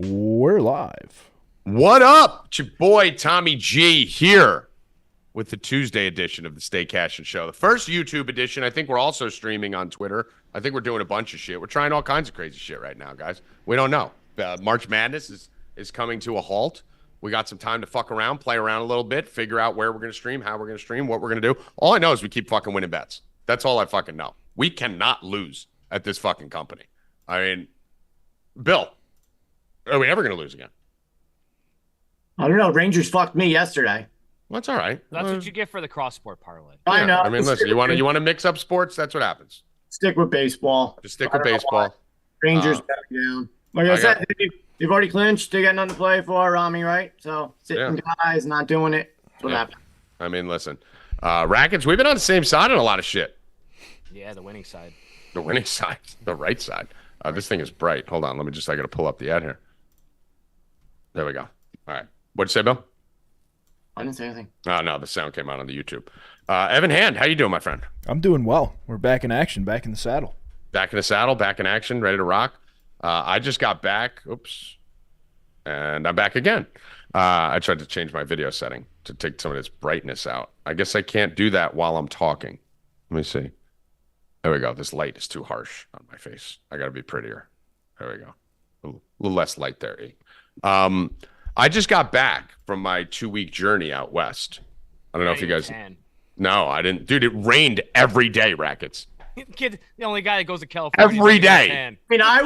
We're live. What up? It's your boy Tommy G here with the Tuesday edition of the Stay Cashin show. The first YouTube edition. I think we're also streaming on Twitter. I think we're doing a bunch of shit. We're trying all kinds of crazy shit right now, guys. We don't know. March Madness is coming to a halt. We got some time to fuck around, play around a little bit, figure out where we're going to stream, how we're going to stream, what we're going to do. All I know is we keep fucking winning bets. That's all I fucking know. We cannot lose at this fucking company. I mean, Bill, are we ever going to lose again? I don't know. Rangers fucked me yesterday. Well, that's all right. That's what you get for the cross-sport parlay. I know. I mean, listen, you want to mix up sports? That's what happens. Stick with baseball. Just stick with baseball. Rangers back down. Like I said, they've already clinched. They got nothing to play for, Rami, right? So sitting guys, not doing it. That's what happened. I mean, listen, Rackets, we've been on the same side on a lot of shit. Yeah, the winning side. The winning side, the right side. This thing is bright. Hold on, I got to pull up the ad here. There we go. All right. What'd you say, Bill? I didn't say anything. Oh, no, the sound came out on the YouTube. Evan Hand, how you doing, my friend? I'm doing well. We're back in action, back in the saddle. Back in the saddle, back in action, ready to rock. I just got back. Oops. And I'm back again. I tried to change my video setting to take some of this brightness out. I guess I can't do that while I'm talking. Let me see. There we go. This light is too harsh on my face. I got to be prettier. There we go. A little less light there, E. I just got back from my 2-week journey out west. I don't know if you guys... No, I didn't. Dude, it rained every day, Rackets. Kid, the only guy that goes to California. Every day. I mean, I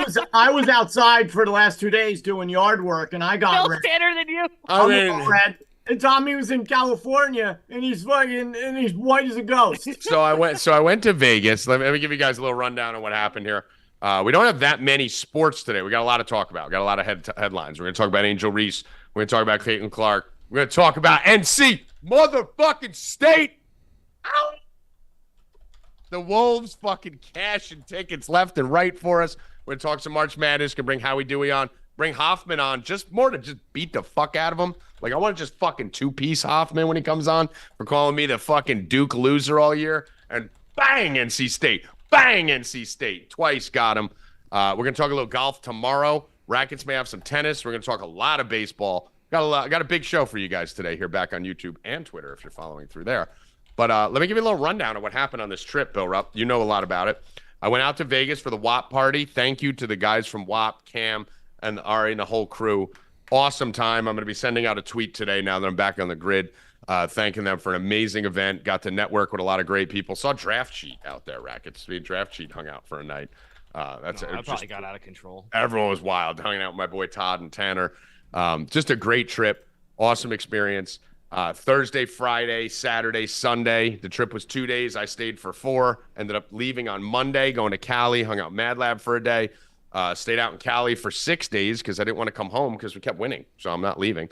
was outside for the last 2 days doing yard work, and I got Bill's tanner than you. I mean... And Tommy was in California, and he's white as a ghost. So I went to Vegas. Let me give you guys a little rundown on what happened here. We don't have that many sports today. We got a lot to talk about. We got a lot of headlines. We're going to talk about Angel Reese. We're going to talk about Clayton Clark. We're going to talk about NC motherfucking State. Ow! The Wolves fucking cashing tickets left and right for us. We're going to talk some March Madness. Can bring Howie Dewey on. Bring Hoffman on. Just more to just beat the fuck out of him. Like, I want to just fucking two-piece Hoffman when he comes on for calling me the fucking Duke loser all year. And bang, NC State. Bang, NC State. Twice got him. We're going to talk a little golf tomorrow. Rackets may have some tennis. We're going to talk a lot of baseball. Got a big show for you guys today here back on YouTube and Twitter if you're following through there. But let me give you a little rundown of what happened on this trip, Bill Rupp. You know a lot about it. I went out to Vegas for the WAP party. Thank you to the guys from WAP, Cam, and Ari and the whole crew. Awesome time. I'm going to be sending out a tweet today now that I'm back on the grid, thanking them for an amazing event. Got to network with a lot of great people. Saw Draft Sheet out there, Rackets. Me and Draft Sheet hung out for a night. I probably got out of control. Everyone was wild, hanging out with my boy Todd and Tanner. Just a great trip. Awesome experience. Thursday, Friday, Saturday, Sunday. The trip was 2 days. I stayed for 4. Ended up leaving on Monday, going to Cali, hung out Mad Lab for a day. Stayed out in Cali for 6 days because I didn't want to come home because we kept winning. So I'm not leaving.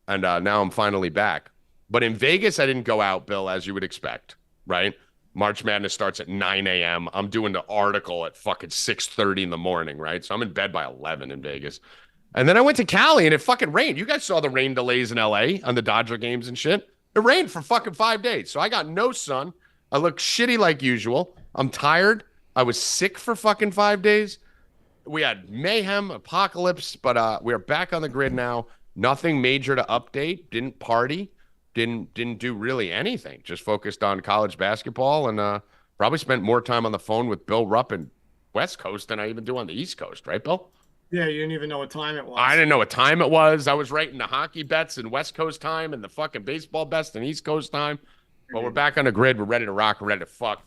And now I'm finally back. But in Vegas, I didn't go out, Bill, as you would expect, right? March Madness starts at 9 a.m. I'm doing the article at fucking 6:30 in the morning, right? So I'm in bed by 11 in Vegas. And then I went to Cali and it fucking rained. You guys saw the rain delays in LA on the Dodger games and shit. It rained for fucking 5 days. So I got no sun. I look shitty like usual. I'm tired. I was sick for fucking 5 days. We had mayhem, apocalypse, but we're back on the grid now. Nothing major to update. Didn't party. Didn't do really anything. Just focused on college basketball and probably spent more time on the phone with Bill Rupp in West Coast than I even do on the East Coast. Right, Bill? Yeah, you didn't even know what time it was. I didn't know what time it was. I was writing the hockey bets in West Coast time and the fucking baseball bets in East Coast time. But we're back on the grid. We're ready to rock. We're ready to fuck.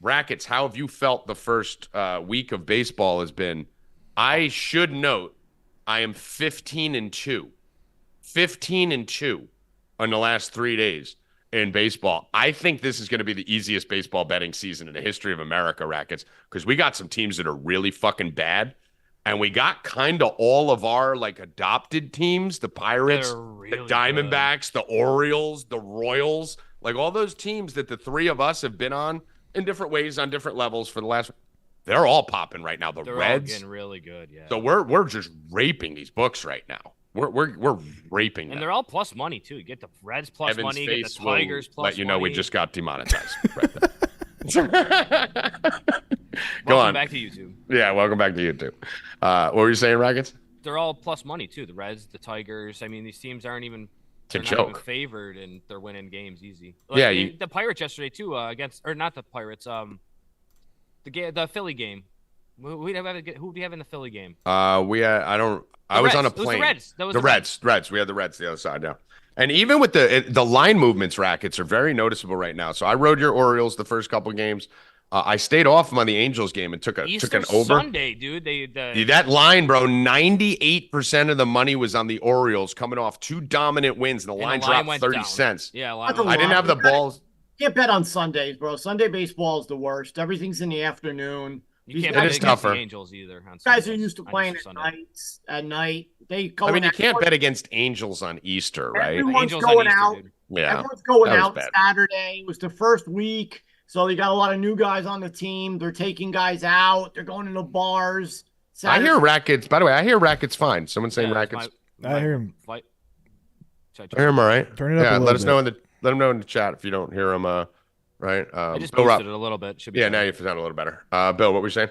Rackets, how have you felt the first week of baseball has been? I should note I am 15-2. 15-2 in the last 3 days in baseball. I think this is going to be the easiest baseball betting season in the history of America, Rackets, because we got some teams that are really fucking bad. And we got kind of all of our like adopted teams, the Pirates, really the Diamondbacks, good. The Orioles, the Royals, like all those teams that the three of us have been on in different ways on different levels for the last. They're all popping right now. They're Reds all getting really good, yeah. So we're just raping these books right now. We're raping them. And they're all plus money too. You get the Reds plus Evan's money, you get the Tigers plus let you know money. We just got demonetized. Right there. Welcome back to YouTube. Yeah, welcome back to YouTube. What were you saying, Rackets? they're all plus money too. The Reds, the Tigers. I mean, these teams aren't even It's a not joke. even favored, and they're winning games easy. The Pirates yesterday too, not the Pirates. The Philly game. Who do we have in the Philly game? I was on a plane. It was the Reds. The Reds. We had the Reds the other side now. And even with the line movements, Rackets are very noticeable right now. So I rode your Orioles the first couple of games. I stayed off them on the Angels game and took an over. Sunday, dude. That line, bro. 98% of the money was on the Orioles coming off 2 dominant wins, and the line dropped 30 down. cents. Yeah, I didn't have the balls. Can't bet on Sundays, bro. Sunday baseball is the worst. Everything's in the afternoon. You can't bet against tougher. the Angels either. Guys are used to playing at night. They go. I mean, you can't bet against Angels on Easter, right? Everyone's Angels going on Easter, out. dude. Yeah, everyone's going that was out bad. Saturday. It was the first week, so they got a lot of new guys on the team. They're taking guys out. They're going into bars. Saturday. I hear Rackets. By the way, I hear Rackets fine. Someone's saying Rackets. I hear him. I hear him all right. Turn it up a little let us bit. know let them know in the chat if you don't hear him. Right. I just Bill boosted Rupp. it a little bit. Should be Yeah, fine. now you sound a little better. Bill, what were you saying?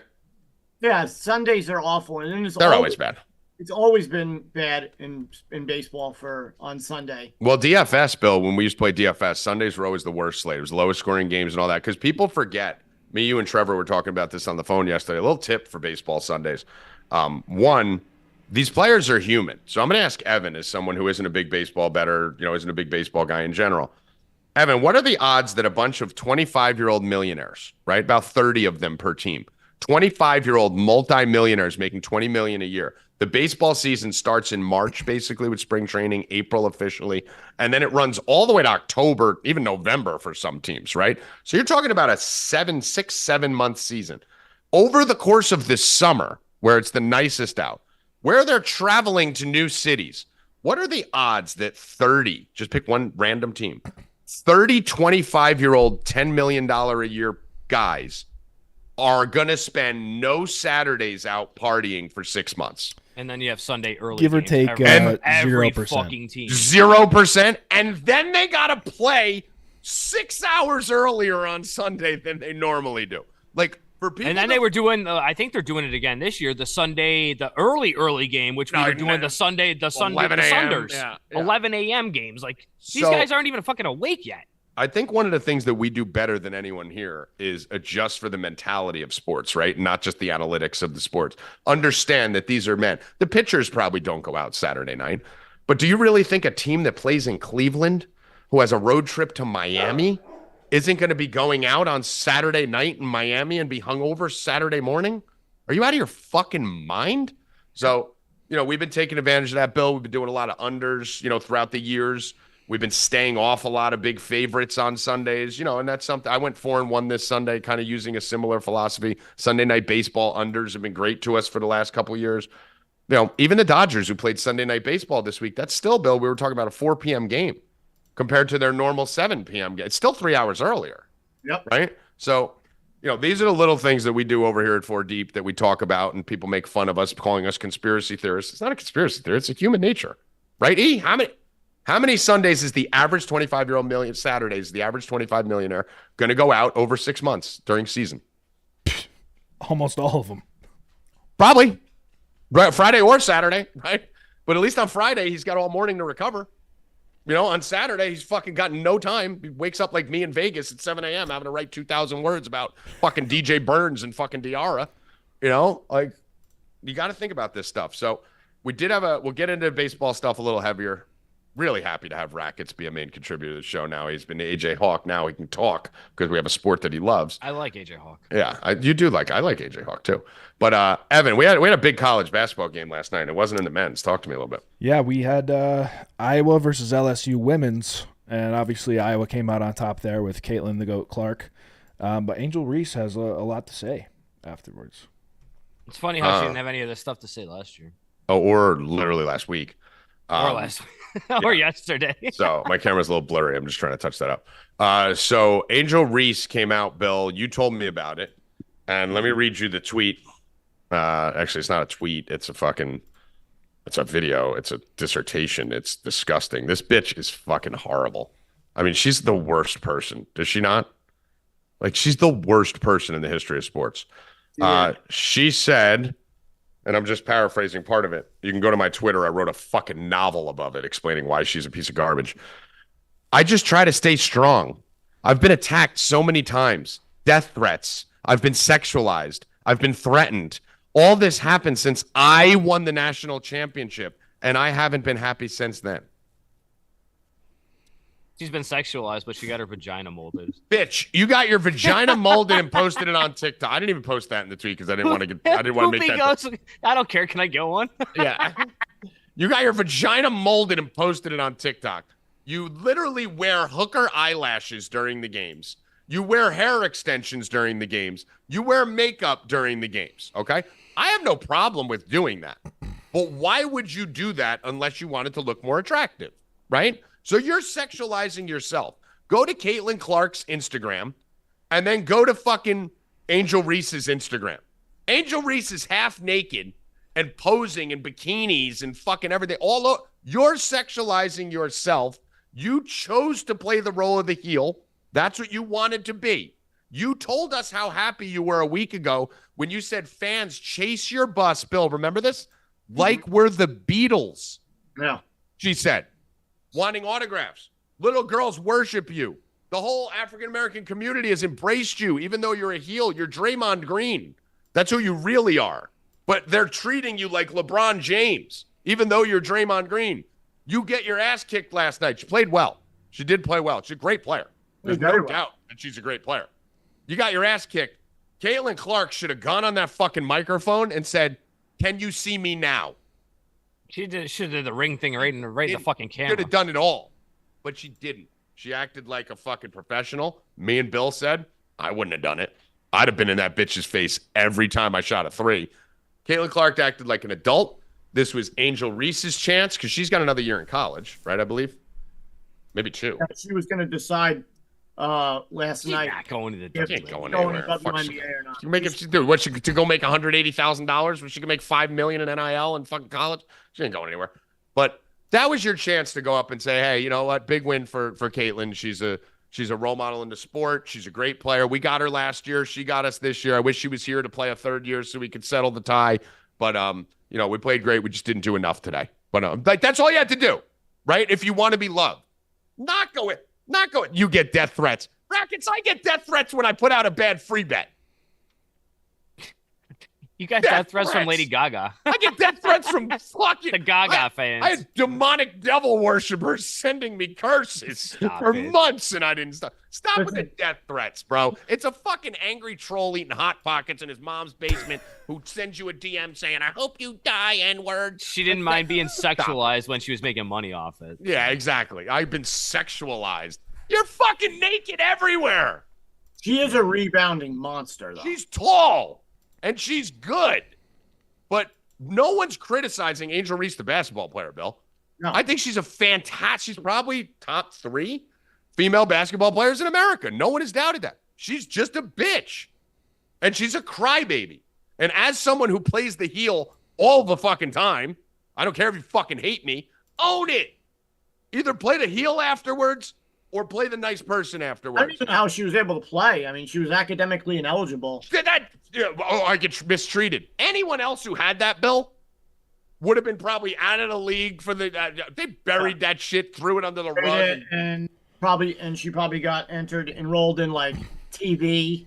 Yeah, Sundays are awful, and then They're always bad. It's always been bad in baseball on Sunday. Well, DFS, Bill, when we used to play DFS, Sundays were always the worst slate. It was the lowest scoring games and all that because people forget. Me, you, and Trevor were talking about this on the phone yesterday. A little tip for baseball Sundays. One, these players are human. So I'm going to ask Evan, as someone who isn't a big baseball bettor, isn't a big baseball guy in general. Evan, what are the odds that a bunch of 25-year-old millionaires, right, about 30 of them per team, 25-year-old multimillionaires making $20 million a year. The baseball season starts in March, basically, with spring training, April officially, and then it runs all the way to October, even November for some teams, right? So you're talking about a 6-7 month season. Over the course of this summer, where it's the nicest out, where they're traveling to new cities, what are the odds that 30, just pick one random team, 30 25-year-old, $10 million a year guys are going to spend no Saturdays out partying for 6 months? And then you have Sunday early. Give or games. take every 0%. fucking team. 0%. And then they got to play 6 hours earlier on Sunday than they normally do. Like, for people. And then they were doing, I think they're doing it again this year, the Sunday, the early game, which we were doing the Sunday, the 11 a.m. Sunders. Yeah. 11 a.m. games. Like, these So- guys aren't even fucking awake yet. I think one of the things that we do better than anyone here is adjust for the mentality of sports, right? Not just the analytics of the sports. Understand that these are men. The pitchers probably don't go out Saturday night. But do you really think a team that plays in Cleveland, who has a road trip to Miami, isn't going to be going out on Saturday night in Miami and be hungover Saturday morning? Are you out of your fucking mind? So, we've been taking advantage of that, Bill. We've been doing a lot of unders, throughout the years. We've been staying off a lot of big favorites on Sundays, and that's something. I went 4-1 this Sunday, kind of using a similar philosophy. Sunday night baseball unders have been great to us for the last couple of years. Even the Dodgers, who played Sunday night baseball this week, that's still, Bill, we were talking about a 4 p.m. game compared to their normal 7 p.m. game. It's still 3 hours earlier. Yep. Right? So, these are the little things that we do over here at 4 Deep that we talk about, and people make fun of us, calling us conspiracy theorists. It's not a conspiracy theory. It's a human nature. Right, E? How many Sundays is the average 25-year-old Saturdays, the average 25 millionaire going to go out over 6 months during season? Almost all of them. Probably. Right, Friday or Saturday, right? But at least on Friday, he's got all morning to recover. On Saturday, he's fucking got no time. He wakes up like me in Vegas at 7 a.m. having to write 2,000 words about fucking DJ Burns and fucking Diarra. You got to think about this stuff. So we'll get into baseball stuff a little heavier. Really happy to have Rackets be a main contributor to the show now. He's been AJ Hawk. Now he can talk because we have a sport that he loves. I like AJ Hawk. Yeah, I like AJ Hawk too. But Evan, we had a big college basketball game last night. It wasn't in the men's. Talk to me a little bit. Yeah, we had Iowa versus LSU women's, and obviously Iowa came out on top there with Caitlin the Goat Clark. But Angel Reese has a lot to say afterwards. It's funny how she didn't have any of this stuff to say last year. Oh, or literally last week. Or last week. Or yesterday. So my camera's a little blurry. I'm just trying to touch that up. So Angel Reese came out, Bill. You told me about it. And let me read you the tweet. Actually, it's not a tweet. It's a video. It's a dissertation. It's disgusting. This bitch is fucking horrible. I mean, she's the worst person. Does she not? Like, she's the worst person in the history of sports. Yeah. She said and I'm just paraphrasing part of it. You can go to my Twitter. I wrote a fucking novel above it explaining why she's a piece of garbage. I just try to stay strong. I've been attacked so many times. Death threats. I've been sexualized. I've been threatened. All this happened since I won the national championship, and I haven't been happy since then. She's been sexualized, but she got her vagina molded. Bitch, you got your vagina molded and posted it on TikTok. I didn't even post that in the tweet because I didn't want to get. I didn't want to make that. Goes, I don't care. Can I get one? Yeah, you got your vagina molded and posted it on TikTok. You literally wear hooker eyelashes during the games. You wear hair extensions during the games. You wear makeup during the games. Okay, I have no problem with doing that, but why would you do that unless you wanted to look more attractive, right? So you're sexualizing yourself. Go to Caitlin Clark's Instagram and then go to fucking Angel Reese's Instagram. Angel Reese is half naked and posing in bikinis and fucking everything. You're sexualizing yourself. You chose to play the role of the heel. That's what you wanted to be. You told us how happy you were a week ago when you said fans chase your bus, Bill. Remember this? Like we're the Beatles. Yeah. She said. Wanting autographs. Little girls worship you. The whole African-American community has embraced you. Even though you're a heel, you're Draymond Green. That's who you really are. But they're treating you like LeBron James, even though you're Draymond Green. You get your ass kicked last night. She played well. She did play well. She's a great player. There's no doubt that she's a great player. You got your ass kicked. Caitlin Clark should have gone on that fucking microphone and said, "Can you see me now?" She should have did the ring thing right in the fucking camera. Should have done it all, but she didn't. She acted like a fucking professional. Me and Bill said, I wouldn't have done it. I'd have been in that bitch's face every time I shot a three. Caitlin Clark acted like an adult. This was Angel Reese's chance because she's got another year in college, right, I believe? Maybe 2. She was going to decide last night. Not going to the She ain't going anywhere. WNBA or not. She can make it. Dude, what, to go make $180,000 when she can make $5 million in NIL in fucking college? She ain't going anywhere. But that was your chance to go up and say, hey, you know what? Big win for Caitlin. She's a role model in the sport. She's a great player. We got her last year. She got us this year. I wish she was here to play a third year so we could settle the tie. But you know, we played great. We just didn't do enough today. But like that's all you had to do, right? If you want to be loved, not go. You get death threats. Rackets, I get death threats when I put out a bad free bet. You got death threats from Lady Gaga. I get death threats from fucking the Gaga fans. I had demonic devil worshippers sending me curses for months, and I didn't stop. Stop with the death threats, bro. It's a fucking angry troll eating Hot Pockets in his mom's basement who sends you a DM saying, I hope you die, N-word. She didn't mind being sexualized when she was making money off it. Yeah, exactly. I've been sexualized. You're fucking naked everywhere. She is a rebounding monster, though. She's tall. And she's good. But no one's criticizing Angel Reese, the basketball player, Bill. No. I think she's a fantastic, she's probably top 3 female basketball players in America. No one has doubted that. She's just a bitch. And she's a crybaby. And as someone who plays the heel all the fucking time, I don't care if you fucking hate me, own it. Either play the heel afterwards or play the nice person afterwards. I don't even know how she was able to play. I mean, she was academically ineligible. I get mistreated. Anyone else who had that, Bill, would have been probably out of the league for the. They buried that shit, threw it under the rug, and she probably got enrolled in like TV,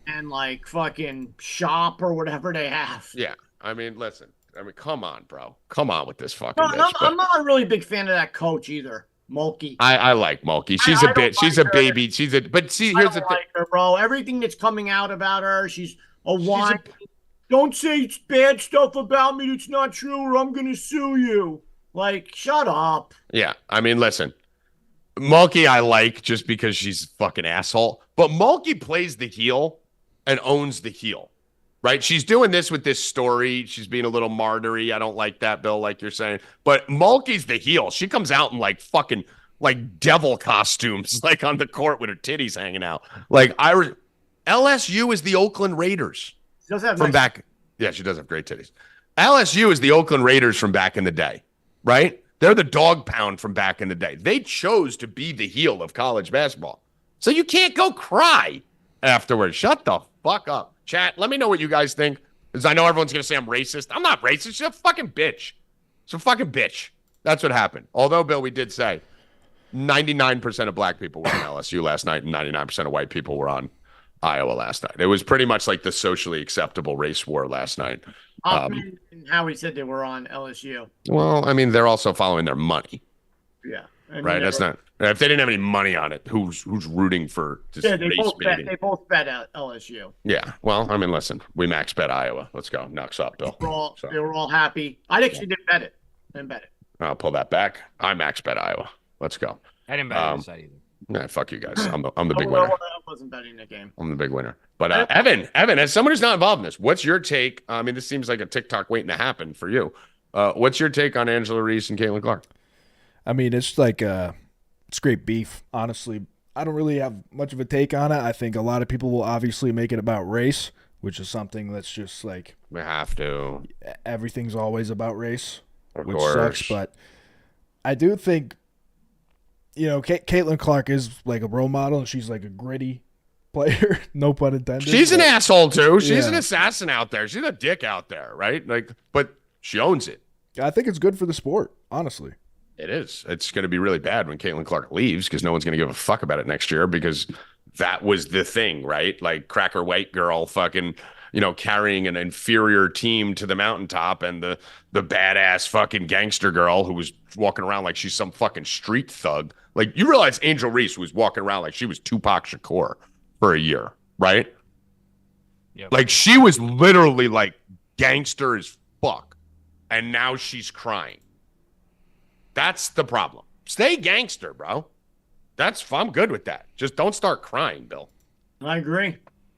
and like fucking shop or whatever they have. Yeah, I mean, listen, come on, bro, come on with this fucking. No, I'm not a really big fan of that coach either. Mulkey. I like Mulkey. She's a bitch. She's a baby. But see, here's the thing, her, bro. Everything that's coming out about her, she's a whine. Don't say bad stuff about me that's not true, or I'm gonna sue you. Like, shut up. Yeah, I mean, listen, Mulkey I like just because she's a fucking asshole. But Mulkey plays the heel and owns the heel. Right? She's doing this with this story. She's being a little martyry. I don't like that, Bill, like you're saying. But Mulkey's the heel. She comes out in like fucking like devil costumes, like on the court with her titties hanging out. Like LSU is the Oakland Raiders. She does have from back. Yeah, she does have great titties. LSU is the Oakland Raiders from back in the day, right? They're the dog pound from back in the day. They chose to be the heel of college basketball. So you can't go cry afterwards. Shut the fuck up. Chat, let me know what you guys think. Because I know everyone's going to say I'm racist. I'm not racist. She's a fucking bitch. She's a fucking bitch. That's what happened. Although, Bill, we did say 99% of black people were on LSU last night and 99% of white people were on Iowa last night. It was pretty much like the socially acceptable race war last night. And Howie said they were on LSU. Well, I mean, they're also following their money. Yeah. Right? That's not... If they didn't have any money on it, who's rooting for this they race baiting? They both bet at LSU. Yeah. Well, I mean, listen, we max bet Iowa. Let's go. Knocks up, Bill. They were all happy. I actually didn't bet it. I'll pull that back. I max bet Iowa. Let's go. I didn't bet on this side either. Nah, fuck you guys. I'm the big winner. I wasn't betting the game. I'm the big winner. But Evan, as someone who's not involved in this, what's your take? I mean, this seems like a TikTok waiting to happen for you. What's your take on Angela Reese and Caitlin Clark? I mean, it's like it's great beef, honestly. I don't really have much of a take on it. I think a lot of people will obviously make it about race, which is something that's just like we have to. Everything's always about race, which course. sucks. But I do think, Caitlin Clark is like a role model, and she's like a gritty player. No pun intended. She's an asshole too. She's an assassin out there. She's a dick out there, right? Like, but she owns it. I think it's good for the sport, honestly. It is. It's going to be really bad when Caitlin Clark leaves because no one's going to give a fuck about it next year because that was the thing, right? Like cracker white girl fucking, carrying an inferior team to the mountaintop and the badass fucking gangster girl who was walking around like she's some fucking street thug. Like you realize Angel Reese was walking around like she was Tupac Shakur for a year, right? Yep. Like she was literally like gangster as fuck. And now she's crying. That's the problem. Stay gangster, bro. I'm good with that. Just don't start crying, Bill. I agree.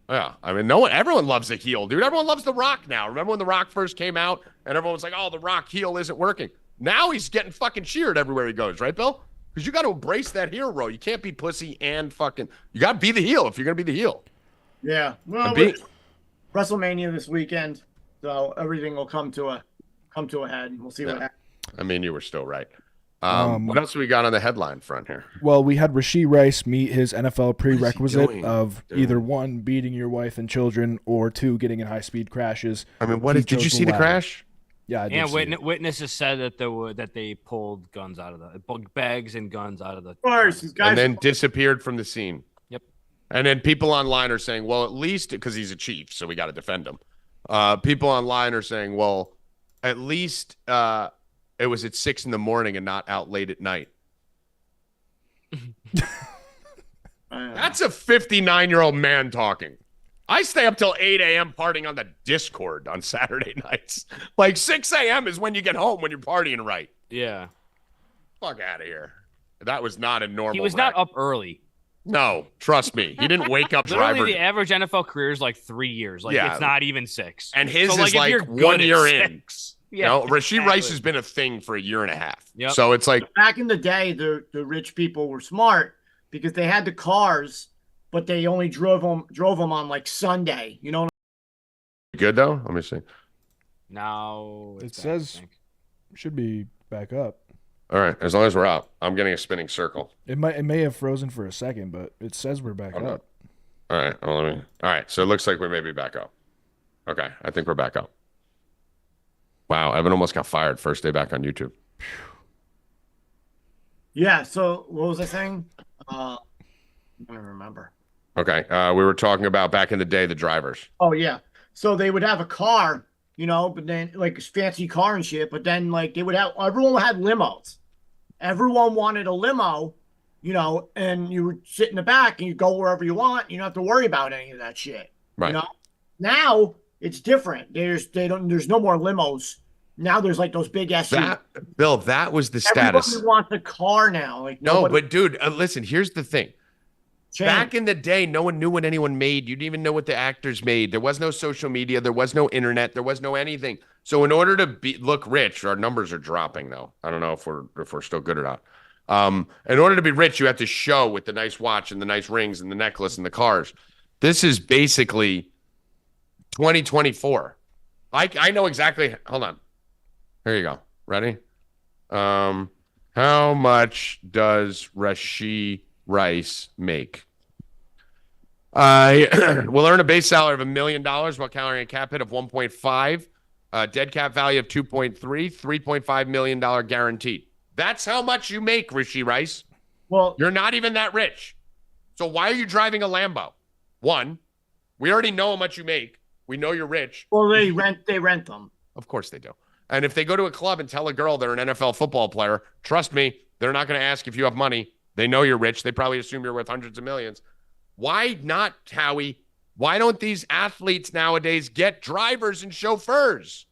Yeah. I mean, everyone loves a heel, dude. Everyone loves The Rock now. Remember when The Rock first came out and everyone was like, oh, The Rock heel isn't working. Now he's getting fucking cheered everywhere he goes, right, Bill? Because you got to embrace that hero. You can't be pussy and fucking, you got to be the heel if you're going to be the heel. Yeah. Well, WrestleMania this weekend, so everything will come to a head. We'll see what happens. I mean, you were still right. What else we got on the headline front here? Well, we had Rashee Rice meet his NFL prerequisite of either 1, beating your wife and children, or 2, getting in high-speed crashes. I mean, did you see the crash? Yeah, I did. And witnesses said that they pulled guns out of the bags and guns out of the. Of course, these guys and then disappeared from the scene. Yep. And then people online are saying, well, at least because he's a chief, so we got to defend him. People online are saying, well, at least it was at 6 a.m. and not out late at night. That's a 59-year-old man talking. I stay up till 8 a.m. partying on the Discord on Saturday nights. Like 6 a.m. is when you get home when you're partying right. Yeah. Fuck out of here. That was not a normal. He was not up early. No, trust me. He didn't wake up Literally, the average NFL career is like 3 years. Like it's not even 6. And his is like 1 year in. Yeah, Rashee Rice has been a thing for a year and a half. Yep. So it's like back in the day, the rich people were smart because they had the cars, but they only drove them on like Sunday. You know. Good though. Let me see. Now it says should be back up. All right, as long as we're up, I'm getting a spinning circle. It may have frozen for a second, but it says we're back up. All right, well, all right. So it looks like we may be back up. Okay, I think we're back up. Wow, Evan almost got fired first day back on YouTube. Yeah. So what was I saying? I don't remember. Okay, we were talking about back in the day the drivers. Oh yeah. So they would have a car, but then like a fancy car and shit. But then like everyone had limos. Everyone wanted a limo, and you would sit in the back and you go wherever you want. You don't have to worry about any of that shit. Right. Now it's different. There's no more limos. Now there's like those big SUVs. Bill, that was the status. Everybody wants a car now. Like but dude, listen. Here's the thing. Back in the day, no one knew what anyone made. You didn't even know what the actors made. There was no social media. There was no internet. There was no anything. So in order to look rich, our numbers are dropping though. I don't know if we're still good or not. In order to be rich, you have to show with the nice watch and the nice rings and the necklace and the cars. This is basically 2024. I know exactly. Hold on. Here you go. Ready? How much does Rashee Rice make? Will earn a base salary of $1 million while carrying a cap hit of 1.5, dead cap value of 2.3, $3.5 million guaranteed. That's how much you make, Rishi Rice. Well, you're not even that rich. So why are you driving a Lambo? One, we already know how much you make. We know you're rich. Well, they rent them. Of course they do. And if they go to a club and tell a girl they're an NFL football player, trust me, they're not going to ask if you have money. They know you're rich. They probably assume you're worth hundreds of millions. Why not, Howie? Why don't these athletes nowadays get drivers and chauffeurs?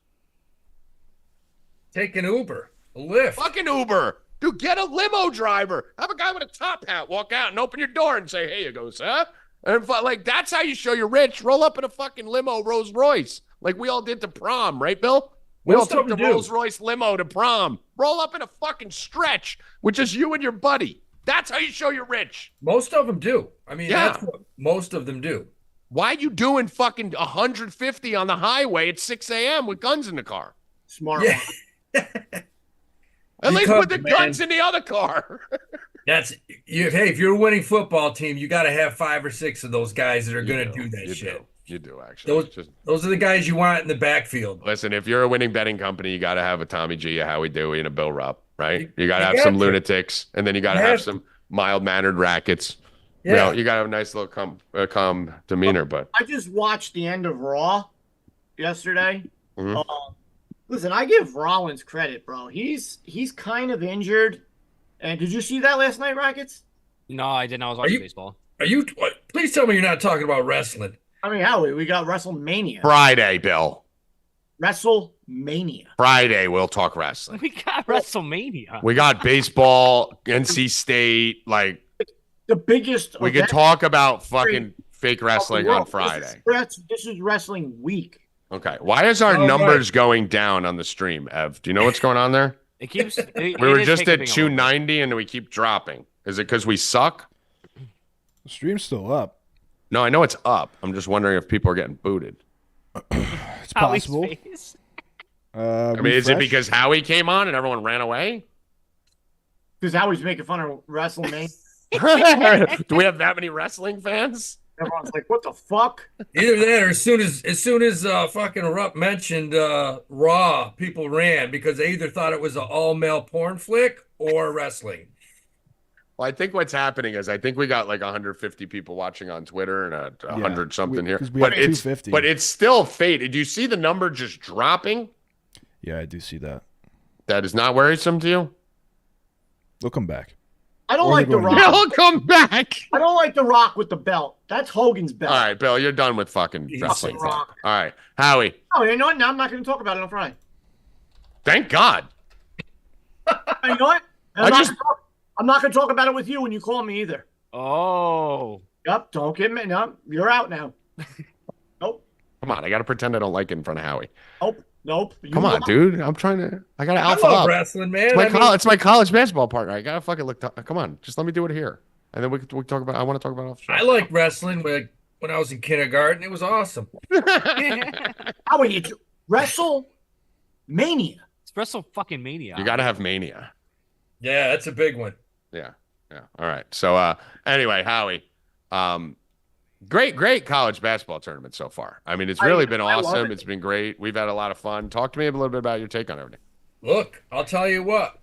Take an Uber, a Lyft. Fucking Uber. Dude, get a limo driver. Have a guy with a top hat walk out and open your door and say, hey, you go, sir. And like, that's how you show you're rich. Roll up in a fucking limo Rolls Royce. Like we all did to prom, right, Bill? We all took the Rolls Royce limo to prom. Roll up in a fucking Stretch with just you and your buddy. That's how you show you're rich. Most of them do. I mean, that's what most of them do. Why you doing fucking 150 on the highway at 6 a.m. with guns in the car? Smart. Yeah. At least put the guns in the other car. Hey, if you're a winning football team, you got to have 5 or 6 of those guys that are going to do that shit. You do, actually. Those are the guys you want in the backfield. Listen, if you're a winning betting company, you got to have a Tommy G, a Howie Dewey, and a Bill Rupp, right? You got to have some lunatics, and then you got to have some mild-mannered rackets. Yeah. You got to have a nice little calm demeanor. But I just watched the end of Raw yesterday. Mhm. Listen, I give Rollins credit, bro. He's kind of injured. And did you see that last night, Rackets? No, I didn't. I was watching baseball. Please tell me you're not talking about wrestling. I mean, Howie, we got WrestleMania. Friday, Bill. WrestleMania. Friday, we'll talk wrestling. We got WrestleMania. We got baseball, NC State, like the biggest. We could talk about fucking fake wrestling on Friday. This is wrestling week. Okay. Why is our numbers going down on the stream, Ev? Do you know what's going on there? It keeps. We were just at 290 and we keep dropping. Is it because we suck? The stream's still up. No, I know it's up. I'm just wondering if people are getting booted. It's possible. I mean, is it because Howie came on and everyone ran away? Because Howie's making fun of WrestleMania. Do we have that many wrestling fans? Everyone's like, "What the fuck?" Either that, or as soon as fucking Rupp mentioned Raw, people ran because they either thought it was an all-male porn flick or wrestling. Well, I think what's happening is I think we got like 150 people watching on Twitter and 100 something here. But it's still faded. Do you see the number just dropping? Yeah, I do see that. That is not worrisome to you? They'll come back. I don't like the Rock. They'll come back. I don't like the Rock with the belt. That's Hogan's belt. All right, Bill, you're done with fucking wrestling. All right, Howie. Oh, you know what? Now I'm not going to talk about it on Friday. Thank God. You know what? I'm not going to talk about it with you when you call me either. Oh. Yep. Don't get me. No, you're out now. Nope. Come on, I got to pretend I don't like it in front of Howie. Nope. Come on, dude. I'm trying to. I got to alpha I love up. wrestling, man. It's my college basketball partner. I got to fucking look. Come on, just let me do it here, and then we talk about. I want to talk about off the show. I like wrestling when I was in kindergarten. It was awesome. How are you? WrestleMania. It's Wrestle fucking Mania. You got to have mania. Yeah, that's a big one. Yeah. All right. So anyway, Howie, great college basketball tournament so far. I mean, it's really been awesome. It's been great. We've had a lot of fun. Talk to me a little bit about your take on everything. Look, I'll tell you what.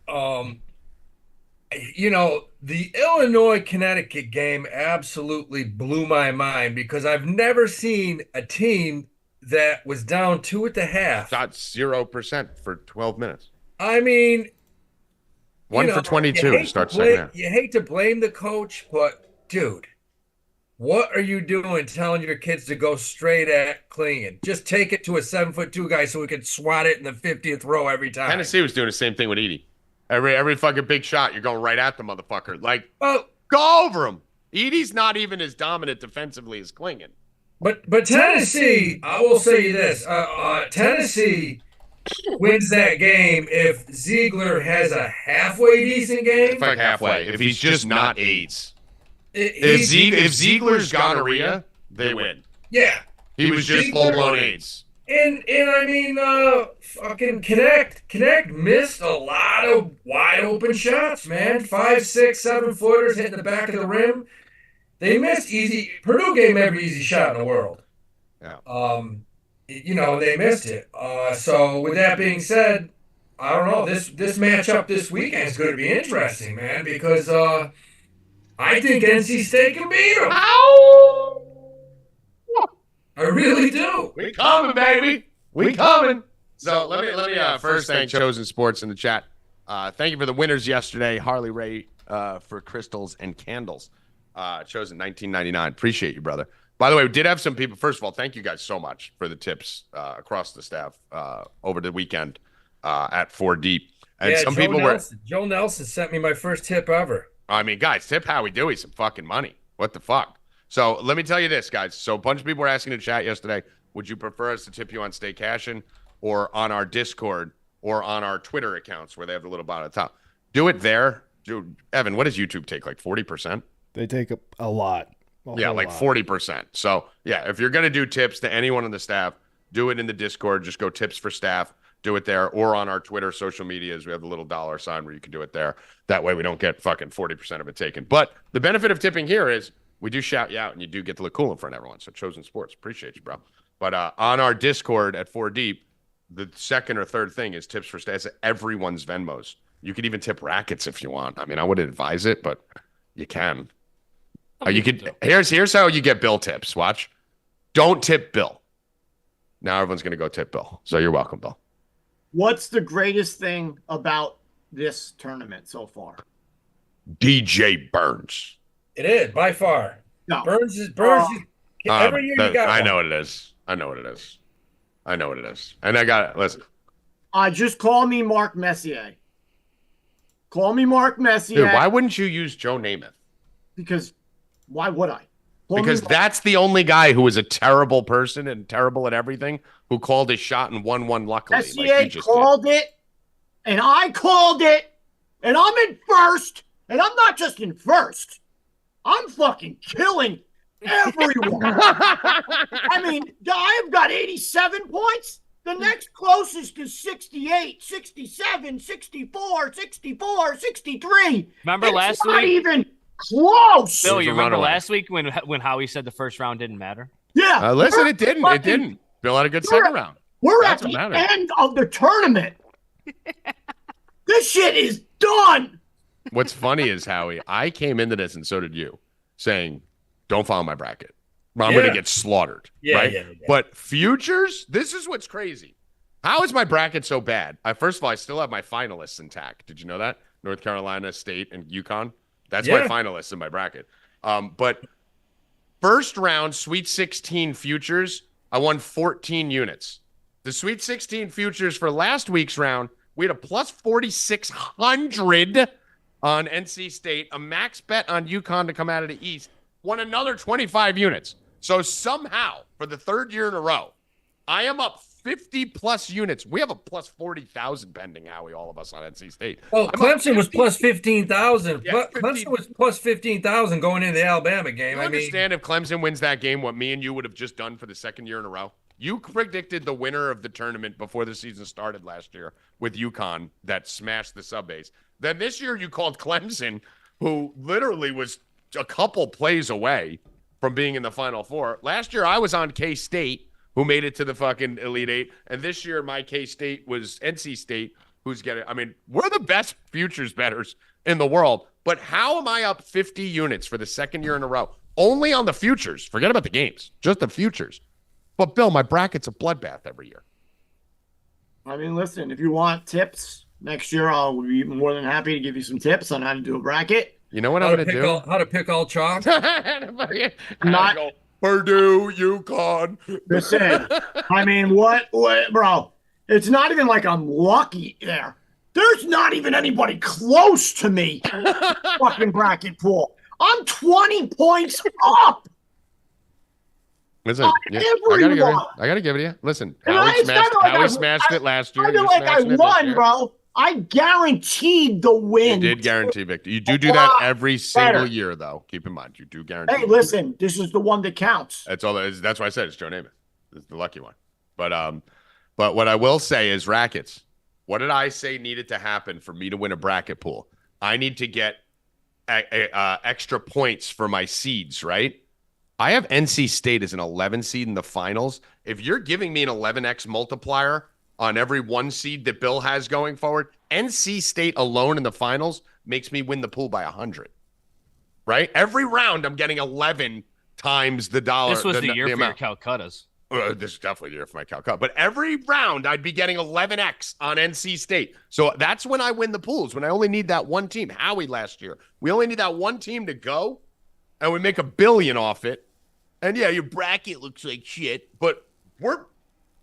The Illinois-Connecticut game absolutely blew my mind because I've never seen a team that was down 2 at the half. Shot 0% for 12 minutes. I mean, 1 for 22 to start second half. You hate to blame the coach, but dude, what are you doing telling your kids to go straight at Klingon? Just take it to a 7'2" guy so we can swat it in the 50th row every time. Tennessee was doing the same thing with Edey. Every fucking big shot, you're going right at the motherfucker. Like, go over him. Edey's not even as dominant defensively as Klingon. But Tennessee, I will say this: Tennessee wins that game if Ziegler has a halfway decent game. It's like halfway. If he's just not AIDS. If Ziegler's gonorrhea, they win. Yeah. He was just full-blown AIDS. And I mean, fucking Connect missed a lot of wide open shots, man. 5, 6, 7 footers hitting the back of the rim. they missed easy. Purdue gave them every easy shot in the world. Yeah. They missed it. So with that being said, I don't know. This matchup this weekend is going to be interesting, man, because I think NC State can beat them. I really do. We coming, baby. We coming. So let me first thank Chosen Sports in the chat. Thank you for the winners yesterday. Harley Ray for crystals and candles. Chosen 1999. Appreciate you, brother. By the way, we did have some people. First of all, thank you guys so much for the tips across the staff over the weekend at 4 Deep. And yeah, some people were. Joe Nelson sent me my first tip ever. I mean, guys, tip Howie Dewey some fucking money. What the fuck? So let me tell you this, guys. So a bunch of people were asking in the chat yesterday, would you prefer us to tip you on Stay Cashin or on our Discord or on our Twitter accounts where they have the little bot at the top? Do it there. Dude, Evan, what does YouTube take? Like 40%? They take a lot. Yeah, like 40%. So, yeah, if you're going to do tips to anyone on the staff, do it in the Discord. Just go tips for staff. Do it there or on our Twitter social medias. We have the little dollar sign where you can do it there. That way we don't get fucking 40% of it taken. But the benefit of tipping here is we do shout you out and you do get to look cool in front of everyone. So Chosen Sports, appreciate you, bro. But on our Discord at 4 Deep, the second or third thing is tips for staff. Everyone's Venmos. You could even tip Rackets if you want. I mean, I wouldn't advise it, but you can. You could. Here's how you get Bill tips. Watch. Don't tip Bill. Now everyone's going to go tip Bill. So you're welcome, Bill. What's the greatest thing about this tournament so far? DJ Burns. It is by far. No. Burns is every year you got. I know what it is. I know what it is. And I got it. Listen. Just call me Mark Messier. Call me Mark Messier. Dude, why wouldn't you use Joe Namath? Because why would I? Because that's the only guy who was a terrible person and terrible at everything who called his shot and won one luckily. Messier called it, and I called it, and I'm in first, and I'm not just in first. I'm fucking killing everyone. I mean, I've got 87 points. The next closest is 68, 67, 64, 64, 63. Remember last week? Not even close. Bill, you remember last week when Howie said the first round didn't matter? Yeah. Listen, it didn't. It didn't. Bill had a good second round. We're at the end of the tournament. This shit is done. What's funny is, Howie, I came into this, and so did you, saying, don't follow my bracket. I'm going to get slaughtered. Right? Yeah. But futures, this is what's crazy. How is my bracket so bad? First of all, I still have my finalists intact. Did you know that? North Carolina, State, and UConn. That's my finalists in my bracket. But first round, Sweet 16 futures, I won 14 units. The Sweet 16 futures for last week's round, we had a plus 4,600 on NC State, a max bet on UConn to come out of the East, won another 25 units. So somehow, for the third year in a row, I am up 50-plus units. We have a plus 40,000 pending, Howie, all of us on NC State. Well, Clemson was plus 15,000. Yeah, Clemson was plus 15,000 going into the Alabama game. I understand if Clemson wins that game, what me and you would have just done for the second year in a row? You predicted the winner of the tournament before the season started last year with UConn that smashed the sub-base. Then this year you called Clemson, who literally was a couple plays away from being in the Final Four. Last year I was on K-State, who made it to the fucking Elite Eight. And this year, my K-State was NC State, who's getting – I mean, we're the best futures bettors in the world. But how am I up 50 units for the second year in a row? Only on the futures. Forget about the games. Just the futures. But, Bill, my bracket's a bloodbath every year. I mean, listen, if you want tips next year, I'll be more than happy to give you some tips on how to do a bracket. You know what I'm going to do? How to pick all chalk? Not – Purdue, UConn. Listen, I mean, what, bro? It's not even like I'm lucky there. There's not even anybody close to me. Fucking bracket pool. I'm 20 points up. Listen, I gotta give it to you. Listen, Howie smashed it last year. I feel like I won, bro. I guaranteed the win. You did guarantee victory. You do that every single year, though. Keep in mind, you do guarantee. Hey, listen, this is the one that counts. That's all. That's why I said it's Joe Namath. It's the lucky one. But what I will say is Rackets. What did I say needed to happen for me to win a bracket pool? I need to get extra points for my seeds, right? I have NC State as an 11 seed in the finals. If you're giving me an 11x multiplier on every 1 seed that Bill has going forward, NC State alone in the finals makes me win the pool by 100. Right? Every round, I'm getting 11 times the dollar. This was the year for amount. your Calcuttas. This is definitely the year for my Calcutta. But every round, I'd be getting 11x on NC State. So that's when I win the pools, when I only need that one team. Howie last year. We only need that one team to go, and we make $1 billion off it. And yeah, your bracket looks like shit, but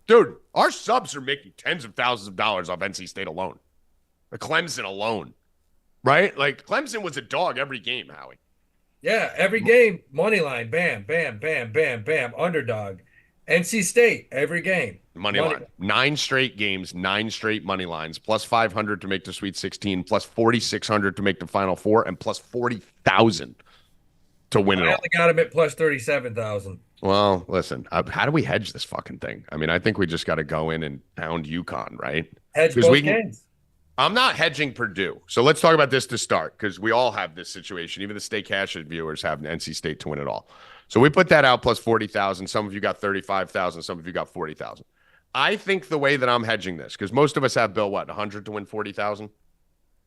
dude, our subs are making tens of thousands of dollars off NC State alone. The Clemson alone, right? Like Clemson was a dog every game, Howie. Yeah, every game, money line, bam, bam, bam, bam, bam, underdog. NC State, every game. Money line. 9 straight games, 9 straight money lines, plus 500 to make the Sweet 16, plus 4,600 to make the Final Four, and plus 40,000 to win it all. I only got him at plus 37,000. Well, listen, how do we hedge this fucking thing? I mean, I think we just got to go in and pound UConn, right? Hedge both games. I'm not hedging Purdue. So let's talk about this to start, because we all have this situation. Even the Stay Cashin viewers have NC State to win it all. So we put that out plus 40,000. Some of you got 35,000. Some of you got 40,000. I think the way that I'm hedging this, because most of us have, Bill, 100 to win 40,000?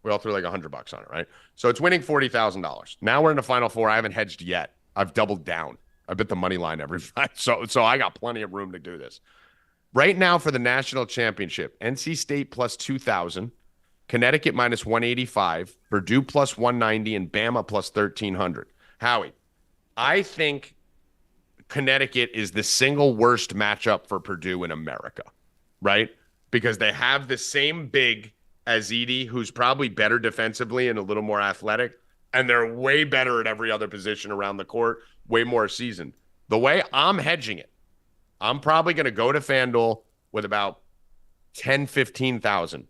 We all threw like $100 on it, right? So it's winning $40,000. Now we're in the Final Four. I haven't hedged yet. I've doubled down. I bet the money line every fight. So I got plenty of room to do this. Right now for the national championship, NC State plus 2,000, Connecticut minus 185, Purdue plus 190, and Bama plus 1,300. Howie, I think Connecticut is the single worst matchup for Purdue in America, right? Because they have the same big as Edey, who's probably better defensively and a little more athletic, and they're way better at every other position around the court, way more seasoned. The way I'm hedging it, I'm probably going to go to FanDuel with about 10, 15,000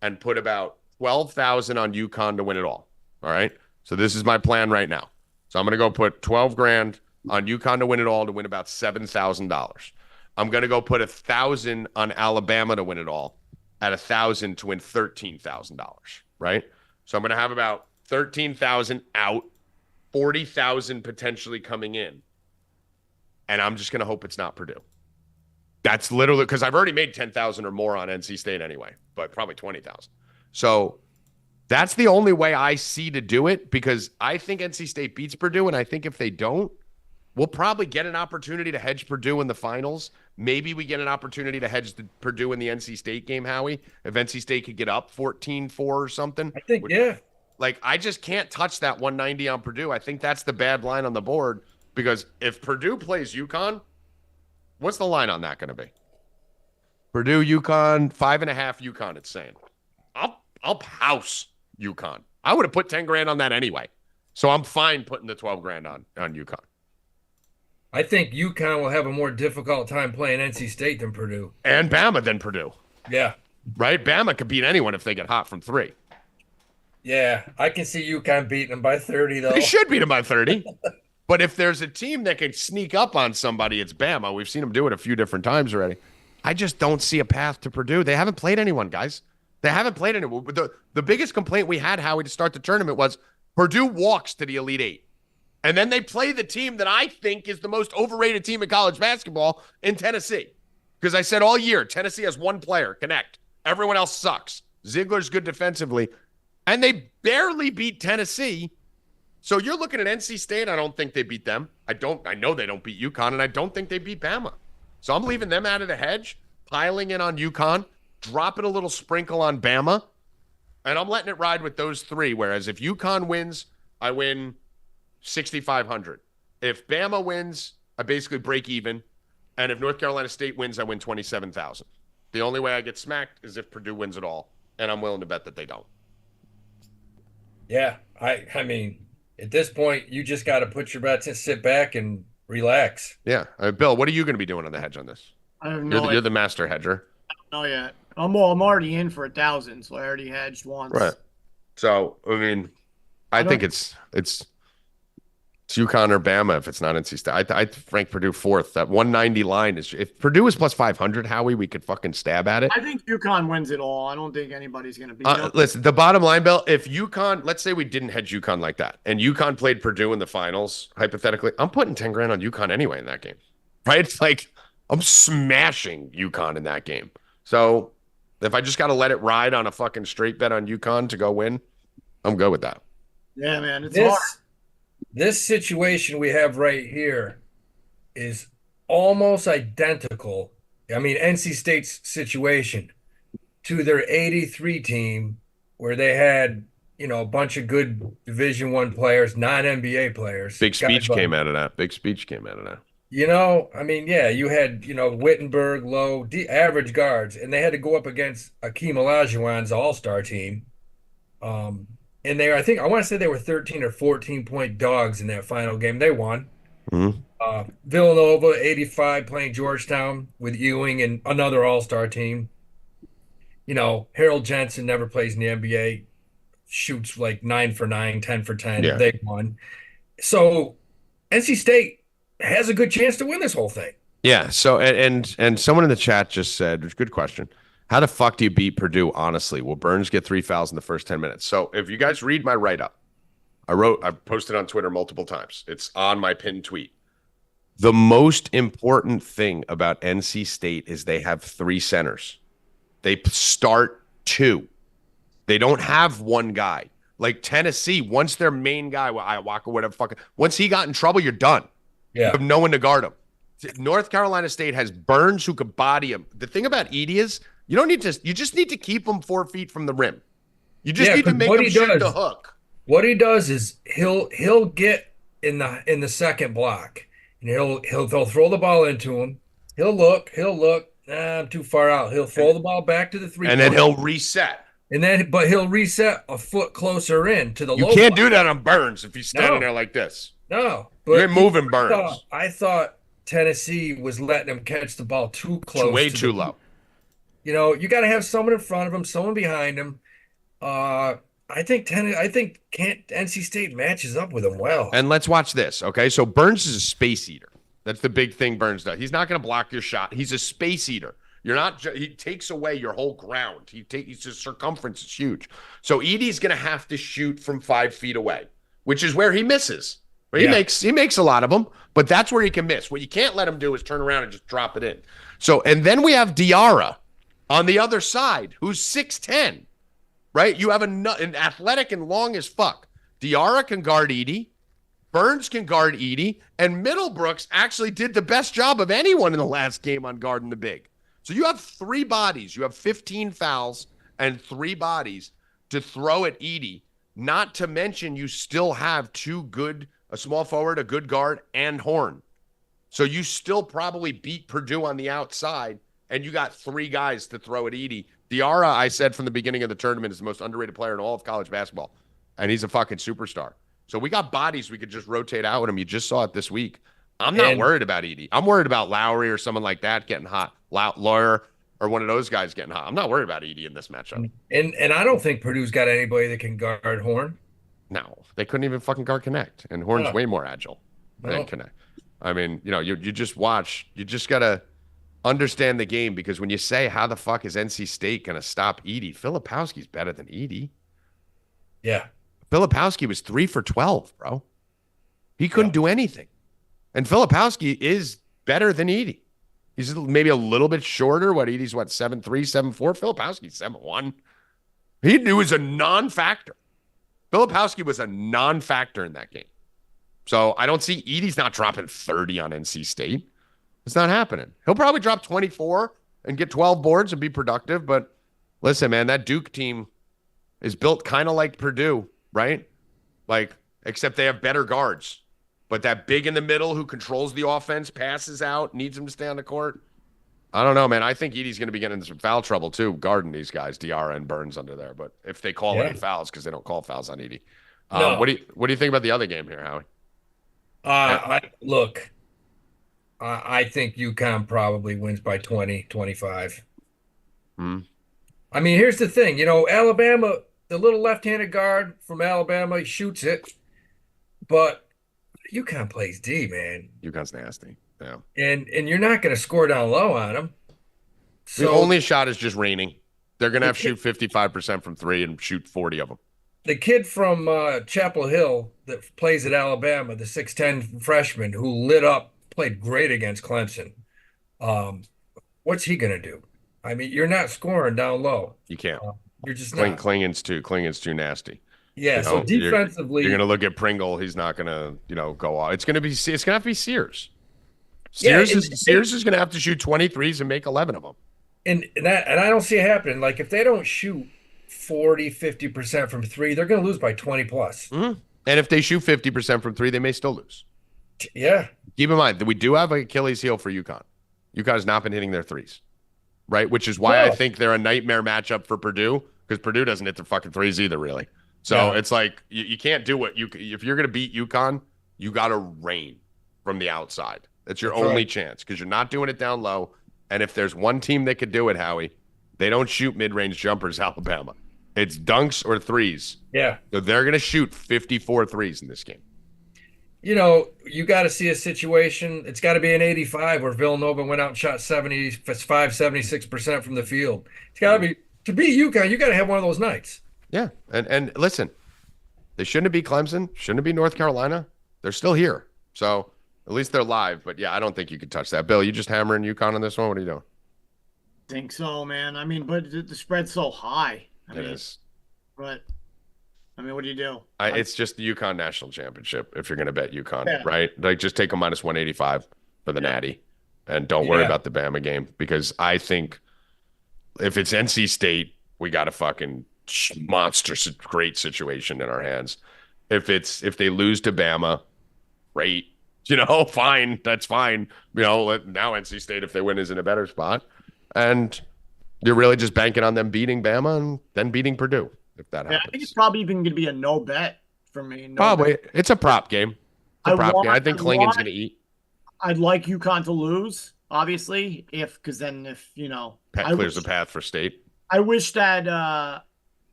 and put about 12,000 on UConn to win it all. All right. So this is my plan right now. So I'm going to go put 12 grand on UConn to win it all, to win about $7,000. I'm going to go put 1,000 on Alabama to win it all at 1,000 to win $13,000. Right. So I'm going to have about 13,000 out, 40,000 potentially coming in. And I'm just going to hope it's not Purdue. That's literally because I've already made 10,000 or more on NC State anyway, but probably 20,000. So that's the only way I see to do it, because I think NC State beats Purdue. And I think if they don't, we'll probably get an opportunity to hedge Purdue in the finals. Maybe we get an opportunity to hedge Purdue in the NC State game, Howie, if NC State could get up 14-4 or something. I think, yeah. Like, I just can't touch that 190 on Purdue. I think that's the bad line on the board, because if Purdue plays UConn, what's the line on that going to be? Purdue, UConn, 5.5 UConn, it's saying. I'll house UConn. I would have put 10 grand on that anyway. So I'm fine putting the 12 grand on UConn. I think UConn will have a more difficult time playing NC State than Purdue. And Bama than Purdue. Yeah. Right? Bama could beat anyone if they get hot from 3. Yeah, I can see UConn beating them by 30, though. They should beat them by 30. But if there's a team that can sneak up on somebody, it's Bama. We've seen them do it a few different times already. I just don't see a path to Purdue. They haven't played anyone, guys. They haven't played anyone. The biggest complaint we had, Howie, to start the tournament was Purdue walks to the Elite Eight. And then they play the team that I think is the most overrated team in college basketball in Tennessee. Because I said all year, Tennessee has one player, Connect. Everyone else sucks. Ziegler's good defensively. And they barely beat Tennessee. So you're looking at NC State. I don't think they beat them. I know they don't beat UConn, and I don't think they beat Bama. So I'm leaving them out of the hedge, piling in on UConn, dropping a little sprinkle on Bama, and I'm letting it ride with those 3. Whereas if UConn wins, I win 6,500. If Bama wins, I basically break even. And if North Carolina State wins, I win 27,000. The only way I get smacked is if Purdue wins it all, and I'm willing to bet that they don't. Yeah, I mean, at this point, you just got to put your bets and sit back and relax. Yeah. Bill, what are you going to be doing on the hedge on this? I have no You're the master hedger. I don't know yet. I'm already in for 1,000, so I already hedged once. Right. So, I mean, I think it's It's UConn or Bama if it's not NC State. I rank Purdue fourth. That 190 line is, if Purdue is plus 500, Howie, we could fucking stab at it. I think UConn wins it all. I don't think anybody's going to beat them. Listen, the bottom line, Bill, if UConn, let's say we didn't hedge UConn like that, and UConn played Purdue in the finals, hypothetically, I'm putting 10 grand on UConn anyway in that game. Right? It's like I'm smashing UConn in that game. So if I just got to let it ride on a fucking straight bet on UConn to go win, I'm good with that. Yeah, man. It's hard. This situation we have right here is almost identical. I mean, NC State's situation to their 83 team where they had, a bunch of good Division I players, non-NBA players. Big speech came out of that. I mean, yeah, you had, Wittenberg, Lowe, average guards, and they had to go up against Akeem Olajuwon's all-star team. And I want to say they were 13 or 14-point dogs in that final game. They won. Mm-hmm. Villanova, 85, playing Georgetown with Ewing and another all-star team. Harold Jensen never plays in the NBA, shoots like 9 for 9, 10 for 10. Yeah. They won. So NC State has a good chance to win this whole thing. Yeah. So, and someone in the chat just said, good question. How the fuck do you beat Purdue, honestly? Will Burns get 3 fouls in the first 10 minutes? So if you guys read my write-up, I posted on Twitter multiple times. It's on my pinned tweet. The most important thing about NC State is they have 3 centers. They start 2. They don't have one guy. Like Tennessee, once their main guy, Iwaka, whatever, once he got in trouble, you're done. Yeah. You have no one to guard him. North Carolina State has Burns who could body him. The thing about Edey is, you just need to keep him 4 feet from the rim. You just need to make him shoot the hook. What he does is he'll get in the second block, and they'll throw the ball into him. He'll look. I'm too far out. He'll throw the ball back to the 3-point. And then he'll reset. But he'll reset a foot closer in to the low. You can't do that on Burns if he's standing there like this. No, but you're moving Burns. I thought Tennessee was letting him catch the ball too close. Way too low. You got to have someone in front of him, someone behind him. I think NC State matches up with him well. And let's watch this, okay? So Burns is a space eater. That's the big thing Burns does. He's not going to block your shot. He's a space eater. He takes away your whole ground. His circumference is huge. So Edey's going to have to shoot from 5 feet away, which is where he misses. Right? Yeah. He makes a lot of them, but that's where he can miss. What you can't let him do is turn around and just drop it in. So, and then we have Diarra on the other side, who's 6'10", right? You have an athletic and long as fuck. Diarra can guard Edey. Burns can guard Edey. And Middlebrooks actually did the best job of anyone in the last game on guarding the big. So you have 3 bodies. You have 15 fouls and 3 bodies to throw at Edey. Not to mention you still have 2 good, a small forward, a good guard, and Horn. So you still probably beat Purdue on the outside, and you got 3 guys to throw at Edey. Diarra, I said from the beginning of the tournament, is the most underrated player in all of college basketball, and he's a fucking superstar. So we got bodies we could just rotate out with him. You just saw it this week. I'm not worried about Edey. I'm worried about Lowry or someone like that getting hot. Lawyer or one of those guys getting hot. I'm not worried about Edey in this matchup. And I don't think Purdue's got anybody that can guard Horn. No, they couldn't even fucking guard Connect, and Horn's way more agile than Connect. I mean, you just watch. You just gotta understand the game, because when you say how the fuck is NC State gonna stop Edey, Filipowski's better than Edey. Yeah, Filipowski was 3 for 12, bro. He couldn't do anything, and Filipowski is better than Edey. He's maybe a little bit shorter. Edey's 7'3", 7'4". Filipowski's 7'1". He was a non-factor. Filipowski was a non-factor in that game. So I don't see Edey's not dropping 30 on NC State. It's not happening. He'll probably drop 24 and get 12 boards and be productive. But listen, man, that Duke team is built kind of like Purdue, right? Except they have better guards. But that big in the middle who controls the offense, passes out, needs him to stay on the court. I don't know, man. I think Edey's going to be getting into some foul trouble, too, guarding these guys, Diarra and Burns under there. But if they call any fouls, because they don't call fouls on Edey. No. What do you think about the other game here, Howie? I think UConn probably wins by 20, 25. Hmm. I mean, here's the thing. Alabama, the little left-handed guard from Alabama, he shoots it. But UConn plays D, man. UConn's nasty. Yeah. And you're not going to score down low on them. So the only shot is just raining. They're going to have to shoot kid- 55% from 3 and shoot 40 of them. the kid from Chapel Hill that plays at Alabama, the 6'10 freshman who lit up, played great against Clemson. What's he going to do? I mean, you're not scoring down low. You can't. You're just not. Klingon's too nasty. Yeah, You so know, defensively, You're going to look at Pringle. He's not going to, go off. It's going to have to be Sears. Yeah, Sears is going to have to shoot 23s and make 11 of them. and I don't see it happening. Like if they don't shoot 40, 50% from 3, they're going to lose by 20 plus. Mm-hmm. And if they shoot 50% from 3, they may still lose. Yeah. Keep in mind that we do have an Achilles heel for UConn. UConn has not been hitting their 3s, right? Which is why I think they're a nightmare matchup for Purdue, because Purdue doesn't hit their fucking 3s either, really. So it's like you can't do what if you're going to beat UConn, you got to rain from the outside. That's your only chance, because you're not doing it down low. And if there's one team that could do it, Howie, they don't shoot mid-range jumpers, Alabama. It's dunks or 3s. Yeah. So they're going to shoot 54 3s in this game. You got to see a situation. It's got to be an 85 where Villanova went out and shot 76% from the field. It's got to be, to beat UConn, you got to have one of those nights. Yeah. And listen, they shouldn't be Clemson, shouldn't be North Carolina. They're still here. So at least they're live. But yeah, I don't think you could touch that. Bill, you just hammering UConn on this one? What are you doing? Think so, man. I mean, but the spread's so high. It is. But I mean, what do you do? It's just the UConn national championship if you're going to bet UConn, right? Like just take a minus 185 for the Natty and don't worry about the Bama game, because I think if it's NC State, we got a fucking monster great situation in our hands. If they lose to Bama, great. Fine. That's fine. Now NC State, if they win, is in a better spot. And you're really just banking on them beating Bama and then beating Purdue, if that happens. I think it's probably even going to be a no bet for me. Probably. It's a prop game. I think Klingon's going to eat. I'd like UConn to lose, obviously, because then Pat clears the path for State. I wish that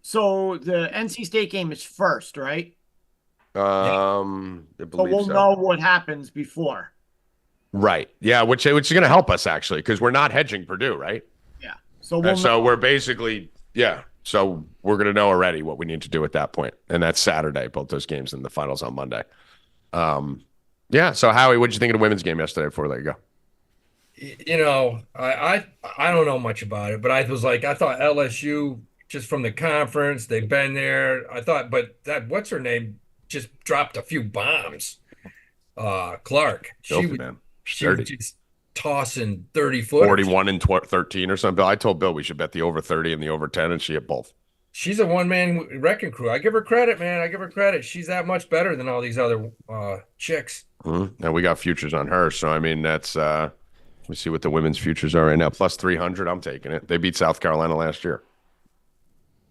so the NC State game is first, right? I believe so we'll know what happens before. Right. Yeah, which is going to help us actually, because we're not hedging Purdue, right? Yeah. So we're basically So we're going to know already what we need to do at that point, and that's Saturday. Both those games and the finals on Monday. So Howie, what did you think of the women's game yesterday before we let you go? I don't know much about it, but I thought LSU, just from the conference, they've been there. I thought, but that what's her name just dropped a few bombs. Clark, she was just tossing 30-foot, 41 and 13 or something. I told Bill we should bet the over 30 and the over 10, and she hit both. She's a one-man wrecking crew. I give her credit, man. I give her credit. She's that much better than all these other chicks. Mm-hmm. And we got futures on her, so I mean that's. Let me see what the women's futures are right now. Plus 300. I'm taking it. They beat South Carolina last year.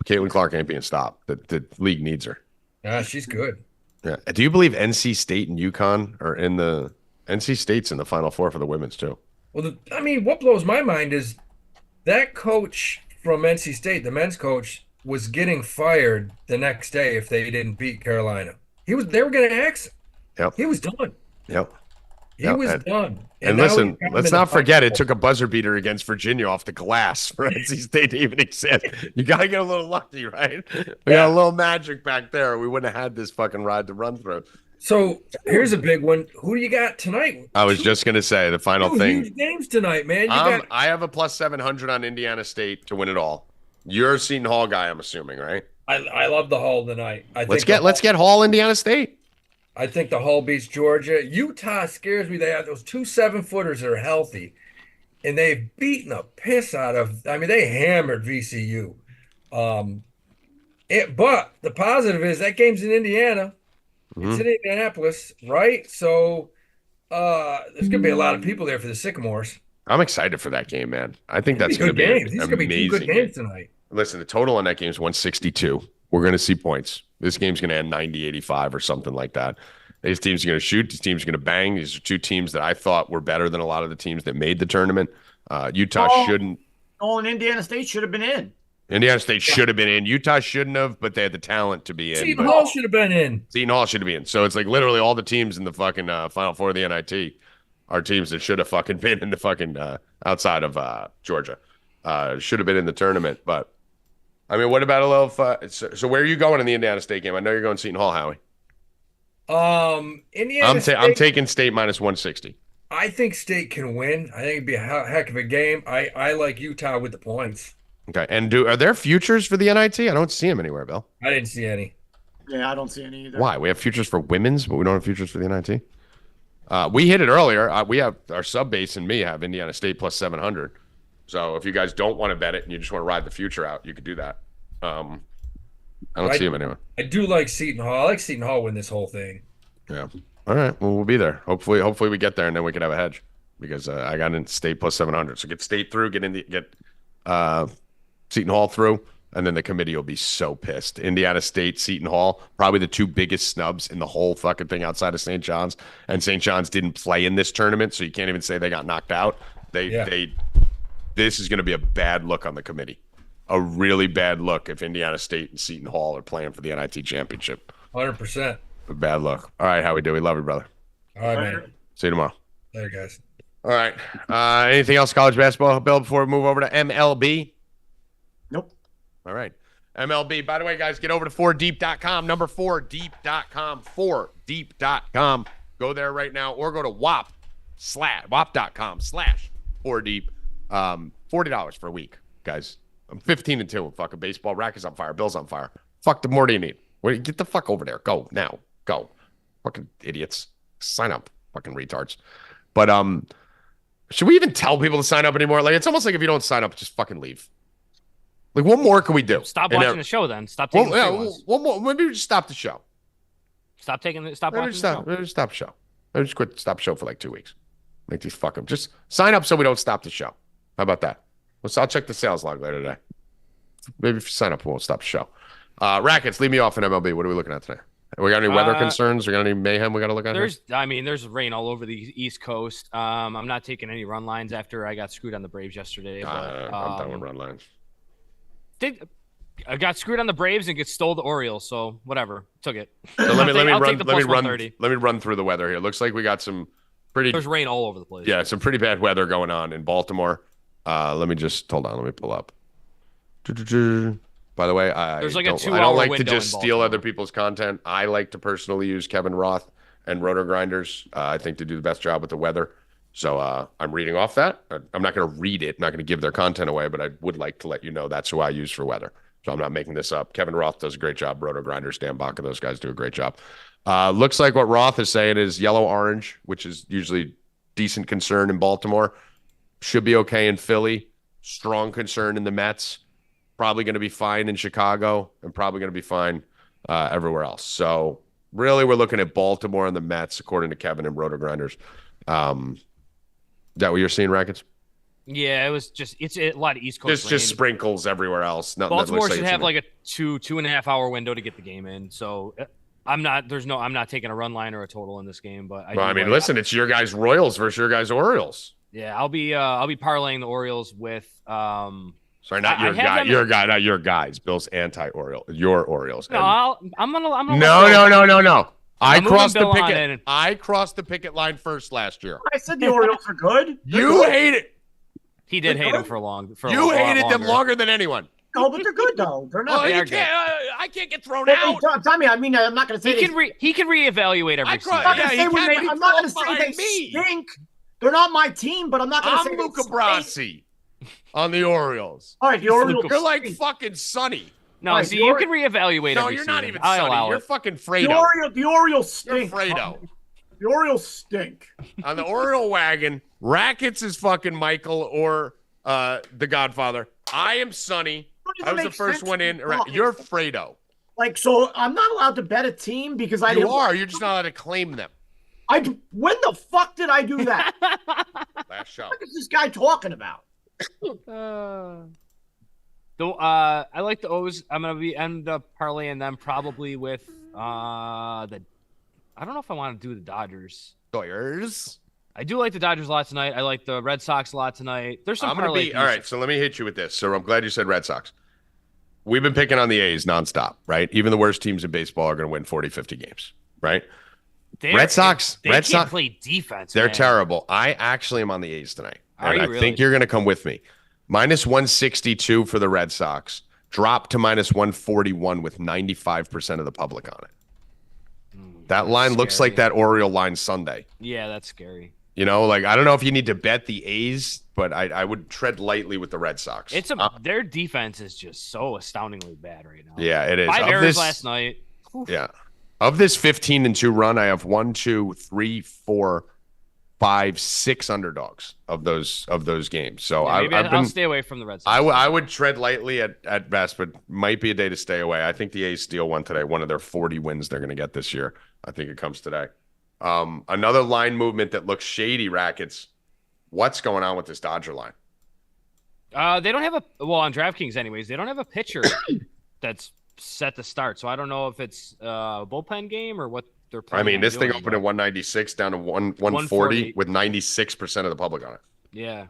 Caitlin Clark ain't being stopped. The league needs her. Yeah, she's good. Yeah. Do you believe NC State and UConn are in the NC State's in the Final Four for the women's too? Well, what blows my mind is that coach from NC State, the men's coach, was getting fired the next day if they didn't beat Carolina. They were going to axe him. Yep. He was done. Yep. He was done. And listen, let's not forget it took a buzzer beater against Virginia off the glass for NC State to even exist. You got to get a little lucky, right? We got a little magic back there. We wouldn't have had this fucking ride to run through. So here's a big one. Who do you got tonight? I was just going to say the final thing. Huge games tonight, man. I have a plus 700 on Indiana State to win it all. You're a Seton Hall guy, I'm assuming, right? I love the Hall tonight. Let's get Hall Indiana State. I think the Hall beats Georgia. Utah scares me. They have those 2 7-footers that are healthy, and they've beaten the piss out of. I mean, they hammered VCU. But the positive is that game's in Indiana. Mm-hmm. It's in Indianapolis, right? So there's gonna be a lot of people there for the Sycamores. I'm excited for that game, man. I think that's going to be amazing. These are going to be 2 good games tonight. Listen, the total on that game is 162. We're going to see points. This game's going to end 90-85 or something like that. These teams are going to shoot. These teams are going to bang. These are 2 teams that I thought were better than a lot of the teams that made the tournament. Utah shouldn't. And Indiana State should have been in. Indiana State should have been in. Utah shouldn't have, but they had the talent to be in. Seton Hall should have been in. Seton Hall should have been in. So it's like literally all the teams in the fucking Final Four of the NIT are teams that should have fucking been in the fucking outside of Georgia. Should have been in the tournament. But, I mean, what about a little so where are you going in the Indiana State game? I know you're going Seton Hall, Howie. Indiana State, I'm taking State minus 160. I think State can win. I think it'd be a heck of a game. I like Utah with the points. Okay, and are there futures for the NIT? I don't see them anywhere, Bill. I didn't see any. Yeah, I don't see any either. Why? We have futures for women's, but we don't have futures for the NIT? We hit it earlier. We have our sub base and me have Indiana State plus 700. So if you guys don't want to bet it and you just want to ride the future out, you could do that. I don't see them anywhere. I do like Seton Hall. I like Seton Hall win this whole thing. Yeah. All right. Well, we'll be there. Hopefully we get there and then we can have a hedge because I got in State plus 700. So get State through, get Seton Hall through, and then the committee will be so pissed. Indiana State, Seton Hall, probably the two biggest snubs in the whole fucking thing outside of St. John's. And St. John's didn't play in this tournament, so you can't even say they got knocked out. This is going to be a bad look on the committee. A really bad look if Indiana State and Seton Hall are playing for the NIT championship. 100%. A bad look. All right, Howie, do we love you, brother? All right, man. See you tomorrow. Later, guys. All right. Anything else college basketball, Bill, before we move over to MLB? Nope. All right. MLB. By the way, guys, get over to 4deep.com, number 4deep.com, 4deep.com. Go there right now or go to wop.com/4deep. $40 for a week, guys. I'm 15-2 with fucking baseball. Rackets on fire. Bill's on fire. Fuck, the more do you need? Get the fuck over there. Go now. Go. Fucking idiots. Sign up. Fucking retards. But should we even tell people to sign up anymore? Like, it's almost like if you don't sign up, just fucking leave. Like, what more can we do? Stop watching the show then. Stop taking the ones. One more. Maybe we just stop the show. Stop watching the show. Maybe stop the show. Maybe just quit. Stop the show for like 2 weeks. Make these fuck them. Just sign up so we don't stop the show. How about that? I'll check the sales log later today. Maybe if you sign up, we won't stop the show. Rackets, leave me off in MLB. What are we looking at today? We got any weather concerns? We got any mayhem we got to look at? There's rain all over the East Coast. I'm not taking any run lines after I got screwed on the Braves yesterday. I'm done with run lines. I got screwed on the Braves and stole the Orioles, so whatever. Took it. So let me run through the weather here. It looks like we got some pretty. There's rain all over the place. Yeah, some pretty bad weather going on in Baltimore. Let me just hold on. Let me pull up. By the way, I don't like to just steal other people's content. I like to personally use Kevin Roth and Roto Grinders. I think to do the best job with the weather. So I'm reading off that. I'm not going to read it. I'm not going to give their content away, but I would like to let you know that's who I use for weather. So I'm not making this up. Kevin Roth does a great job. Roto Grinders, Dan Baca, those guys do a great job. Looks like what Roth is saying is yellow-orange, which is usually decent concern in Baltimore. Should be okay in Philly. Strong concern in the Mets. Probably going to be fine in Chicago and probably going to be fine everywhere else. So really we're looking at Baltimore and the Mets, according to Kevin and Roto Grinders. Is that what you're seeing, Rackets? Yeah, it's a lot of East Coast rain. Just sprinkles everywhere else. Baltimore should have like a 2.5 hour window to get the game in. So I'm not taking a run line or a total in this game, but listen, it's your guys' Royals versus your guys' Orioles. Yeah, I'll be parlaying the Orioles with Sorry, not your guys. Bill's anti-Oriole. Your Orioles. No, I'm gonna No. I crossed the picket line first last year. I said the Orioles are good. You hate it. He did hate them for long. You hated them longer than anyone. No, but they're good though. They're not. I can't get thrown out. Tommy, I mean, I'm not going to say he can reevaluate every season. I'm not going to say they stink. They're not my team, but I'm not going to say Luca Brasi on the Orioles. All right, the Orioles. You're like fucking Sonny. No, right, you can reevaluate every season. No, you're not even Sonny. You're fucking Fredo. The Orioles stink. You're Fredo. The Orioles stink. On the Oriole wagon, Rackets is fucking Michael or the Godfather. I am Sonny. I was the first one in. You're Fredo. Like, so I'm not allowed to bet a team because I You are. You're just not allowed to claim them. When the fuck did I do that? Last show. What is this guy talking about? I like the O's. I'm gonna end up parlaying them probably with I don't know if I want to do the Dodgers. Doyers. I do like the Dodgers a lot tonight. I like the Red Sox a lot tonight. There's some all right, so let me hit you with this. So I'm glad you said Red Sox. we've been picking on the A's nonstop, right? Even the worst teams in baseball are going to win 40, 50 games, right? Red Sox play defense. They're man. terrible. I actually am on the A's tonight. Are and you I really? think you're going to come with me. Minus 162 for the Red Sox. Drop to minus 141 with 95% of the public on it. That line looks like that Oriole line Sunday. Yeah, that's scary. You know, like, I don't know if you need to bet the A's, but I would tread lightly with the Red Sox. Their defense is just so astoundingly bad right now. Yeah, it is. 5 errors last night. Oof. Yeah. Of this 15-2 run, I have 1, 2, 3, 4, 5, 6 underdogs of those games. So I'll stay away from the Red Sox. I would tread lightly at best, but might be a day to stay away. I think the A's steal one today. One of their 40 wins they're going to get this year. I think it comes today. Another line movement that looks shady, Rackets. What's going on with this Dodger line? They don't have on DraftKings anyways, they don't have a pitcher that's set to start. So I don't know if it's a bullpen game or what they're playing. I mean, this thing opened at 196 down to 140 with 96% of the public on it. Yeah.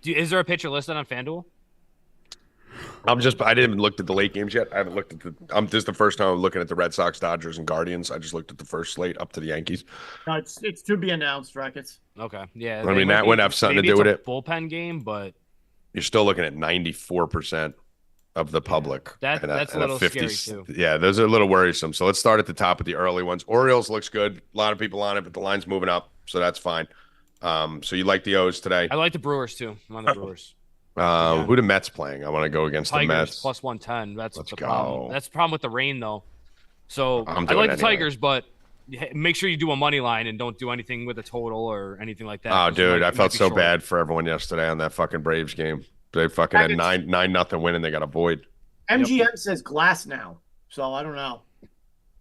Is there a pitcher listed on FanDuel? I didn't even look at the late games yet. I haven't looked at this is the first time I'm looking at the Red Sox, Dodgers, and Guardians. I just looked at the first slate up to the Yankees. No, it's to be announced, Rackets. Okay. Yeah. I mean, that would have something to do with it. Bullpen game, but you're still looking at 94% of the public. That's a little scary too. Yeah, those are a little worrisome. So let's start at the top of the early ones. Orioles looks good. A lot of people on it, but the line's moving up, so that's fine. So you like the O's today? I like the Brewers too. I'm on the Brewers. Who the Mets playing? I want to go against Tigers, the Mets. plus 110. That's Let's the go. problem. That's the problem with the rain, though. So I like anyway. the Tigers, but make sure you do a money line and don't do anything with a total or anything like that. Oh, dude, I felt so bad for everyone yesterday on that fucking Braves game. They fucking had 9-0 win and they got a void. MGM says glass now, so I don't know.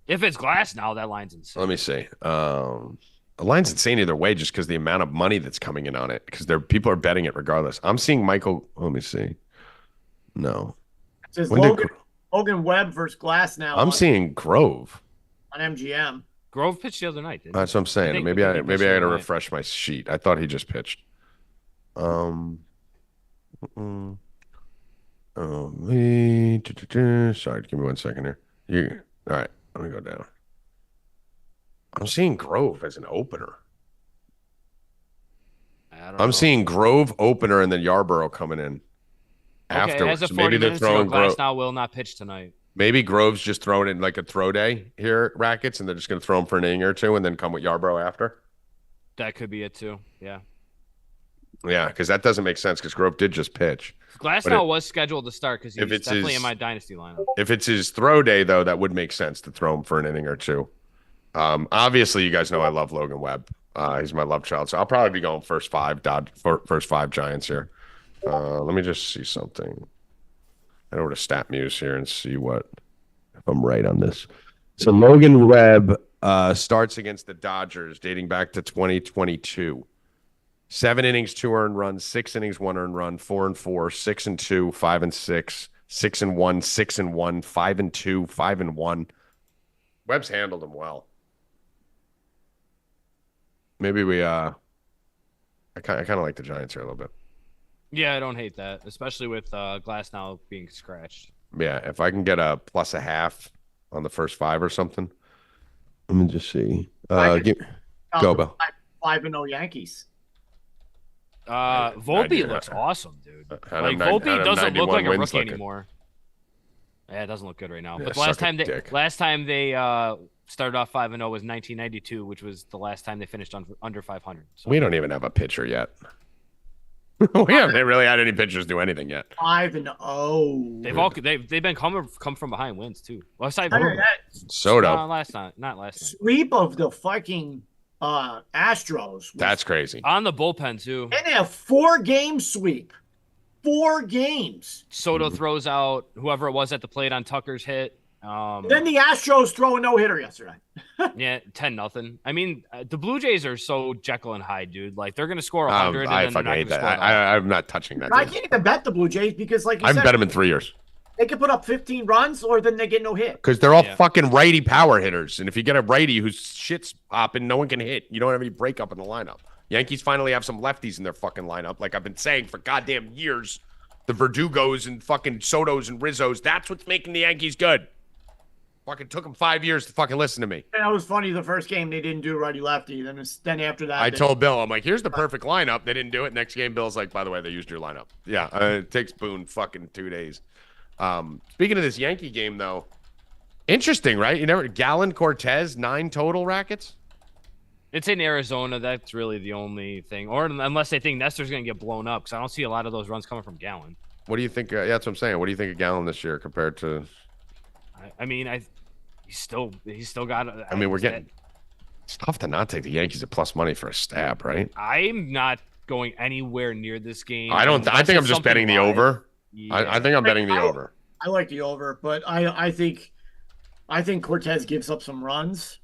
If it's glass now, that line's insane. Let me see. The line's insane either way, just because the amount of money that's coming in on it, because people are betting it regardless. I'm seeing Michael. Let me see. No. It says When Logan Webb versus Glass now. I'm seeing Grove. On MGM. Grove pitched the other night, didn't he? That's what I'm saying. Maybe I got to refresh my sheet. I thought he just pitched. Sorry, give me 1 second here. All right, let me go down. I'm seeing Grove as an opener. I'm seeing Grove opener and then Yarborough coming in afterwards. As a 40 maybe they're throwing Glass Grove. now will not pitch tonight. Maybe Grove's just throwing in like a throw day here, Rackets, and they're just going to throw him for an inning or two and then come with Yarborough after. That could be it too. Yeah. Yeah, because that doesn't make sense because Grove did just pitch. Glasnow was scheduled to start because he's definitely in my dynasty lineup. If it's his throw day, though, that would make sense to throw him for an inning or two. Obviously, you guys know I love Logan Webb. He's my love child. So I'll probably be going first five Giants here. Let me just see something. Head over to StatMuse here and see if I'm right on this. So Logan Webb starts against the Dodgers dating back to 2022. 7 innings, 2 earned runs, 6 innings, 1 earned run, 4-4, 6-2, 5-6, 6-1, 6-1, 5-2, 5-1. Webb's handled him well. Maybe I kind of like the Giants here a little bit. Yeah, I don't hate that, especially with Glass now being scratched. Yeah, if I can get a +0.5 on the first 5 or something. Let me just see. Go, Bo. 5-0 Yankees. Volpe looks awesome, dude. Like Volpe doesn't look like a rookie anymore. Yeah, it doesn't look good right now. Yeah, but last time they started off 5-0 was 1992, which was the last time they finished under 500. So. We don't even have a pitcher yet. We haven't really had any pitchers do anything yet. 5-0. They've been come from behind wins too. Well, Soto. Not last night. Sweep of the fucking Astros. That's crazy. On the bullpen too. And a 4-game sweep. 4 games. Soto throws out whoever it was at the plate on Tucker's hit. Then the Astros throw a no-hitter yesterday. Yeah, 10-0. I mean, the Blue Jays are so Jekyll and Hyde, dude. Like they're gonna score 100. I fucking hate that. I'm not touching that. I can't even bet the Blue Jays because, like you I said, haven't bet them in 3 years. They can put up 15 runs or then they get no hit. Because they're all fucking righty power hitters, and if you get a righty whose shit's popping, no one can hit. You don't have any breakup in the lineup. Yankees finally have some lefties in their fucking lineup, like I've been saying for goddamn years. The Verdugos and fucking Sotos and Rizzos. That's what's making the Yankees good. Fucking took them 5 years to fucking listen to me. And that was funny. The first game they didn't do righty lefty. Then after that, I told Bill, I'm like, here's the perfect lineup. They didn't do it. Next game, Bill's like, by the way, they used your lineup. Yeah, it takes Boone fucking 2 days. Speaking of this Yankee game, though, interesting, right? Gallen, Cortez, 9 total Rackets. It's in Arizona. That's really the only thing. Or unless they think Nestor's going to get blown up, because I don't see a lot of those runs coming from Gallen. What do you think? Yeah, that's what I'm saying. What do you think of Gallen this year compared to? I mean, he's still got. I mean, we're getting. It's tough to not take the Yankees at plus money for a stab, right? I'm not going anywhere near this game. I don't. I think I'm just betting the over. Yeah. I think I'm betting the over. I like the over, but I think Cortez gives up some runs.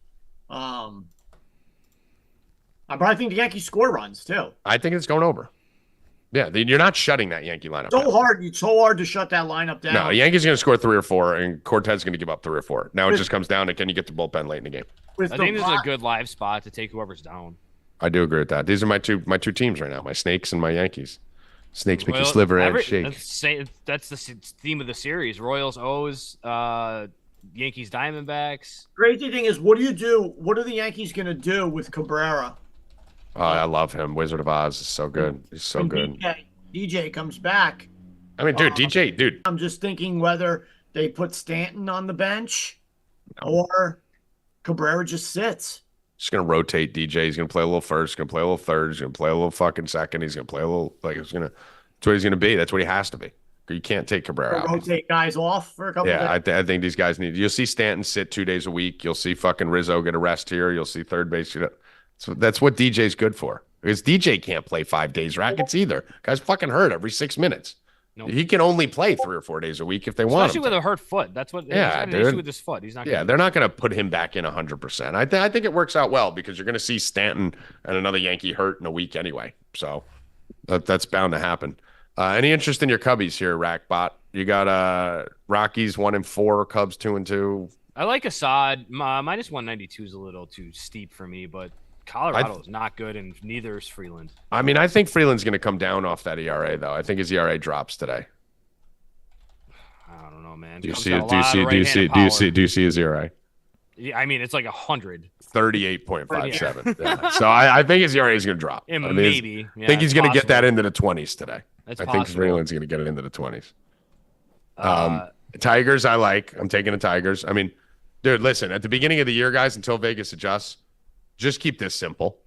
But I think the Yankees score runs too. I think it's going over. Yeah, you're not shutting that Yankee lineup. It's so hard to shut that lineup down. No, the Yankees are going to score 3 or 4, and Cortez is going to give up 3 or 4. Now it just comes down to, can you get the bullpen late in the game? I think this is a good live spot to take whoever's down. I do agree with that. These are my two teams right now, my Snakes and my Yankees. Snakes make your sliver and shake. That's the theme of the series. Royals, O's, Yankees, Diamondbacks. Crazy thing is, what do you do? What are the Yankees going to do with Cabrera? Oh, I love him. Wizard of Oz is so good. He's so good. DJ comes back. I mean, dude. I'm just thinking whether they put Stanton on the bench or Cabrera just sits. Just going to rotate DJ. He's going to play a little first, going to play a little third, he's going to play a little fucking second. He's going to play a little, that's what he's going to be. That's what he has to be. You can't take Cabrera out. Rotate guys off for a couple of days. I think these guys you'll see Stanton sit 2 days a week. You'll see fucking Rizzo get a rest here. You'll see third base. So that's what DJ's good for. Because DJ can't play 5 days Rackets either. Guy's fucking hurt every 6 minutes. Nope. He can only play 3 or 4 days a week if they want him. Especially with a hurt foot. That's what. Yeah, he's an issue with his foot. He's not. Yeah, they're not going to put him back in 100%. I think it works out well because you're going to see Stanton and another Yankee hurt in a week anyway. So that's bound to happen. Any interest in your Cubbies here, Rackbot? You got Rockies 1-4, Cubs 2-2. I like Assad. Minus 192 is a little too steep for me, but Colorado is not good, and neither is Freeland. I mean, I think Freeland's going to come down off that ERA, though. I think his ERA drops today. I don't know, man. Do you see his ERA? Yeah, I mean, it's like 100. 38.57. Yeah. So I think his ERA is going to drop. Yeah, maybe. I think he's going to get that into the 20s today. That's I possible. think Freeland's going to get it into the 20s. Tigers, I like. I'm taking the Tigers. I mean, dude, listen, at the beginning of the year, guys, until Vegas adjusts, just keep this simple.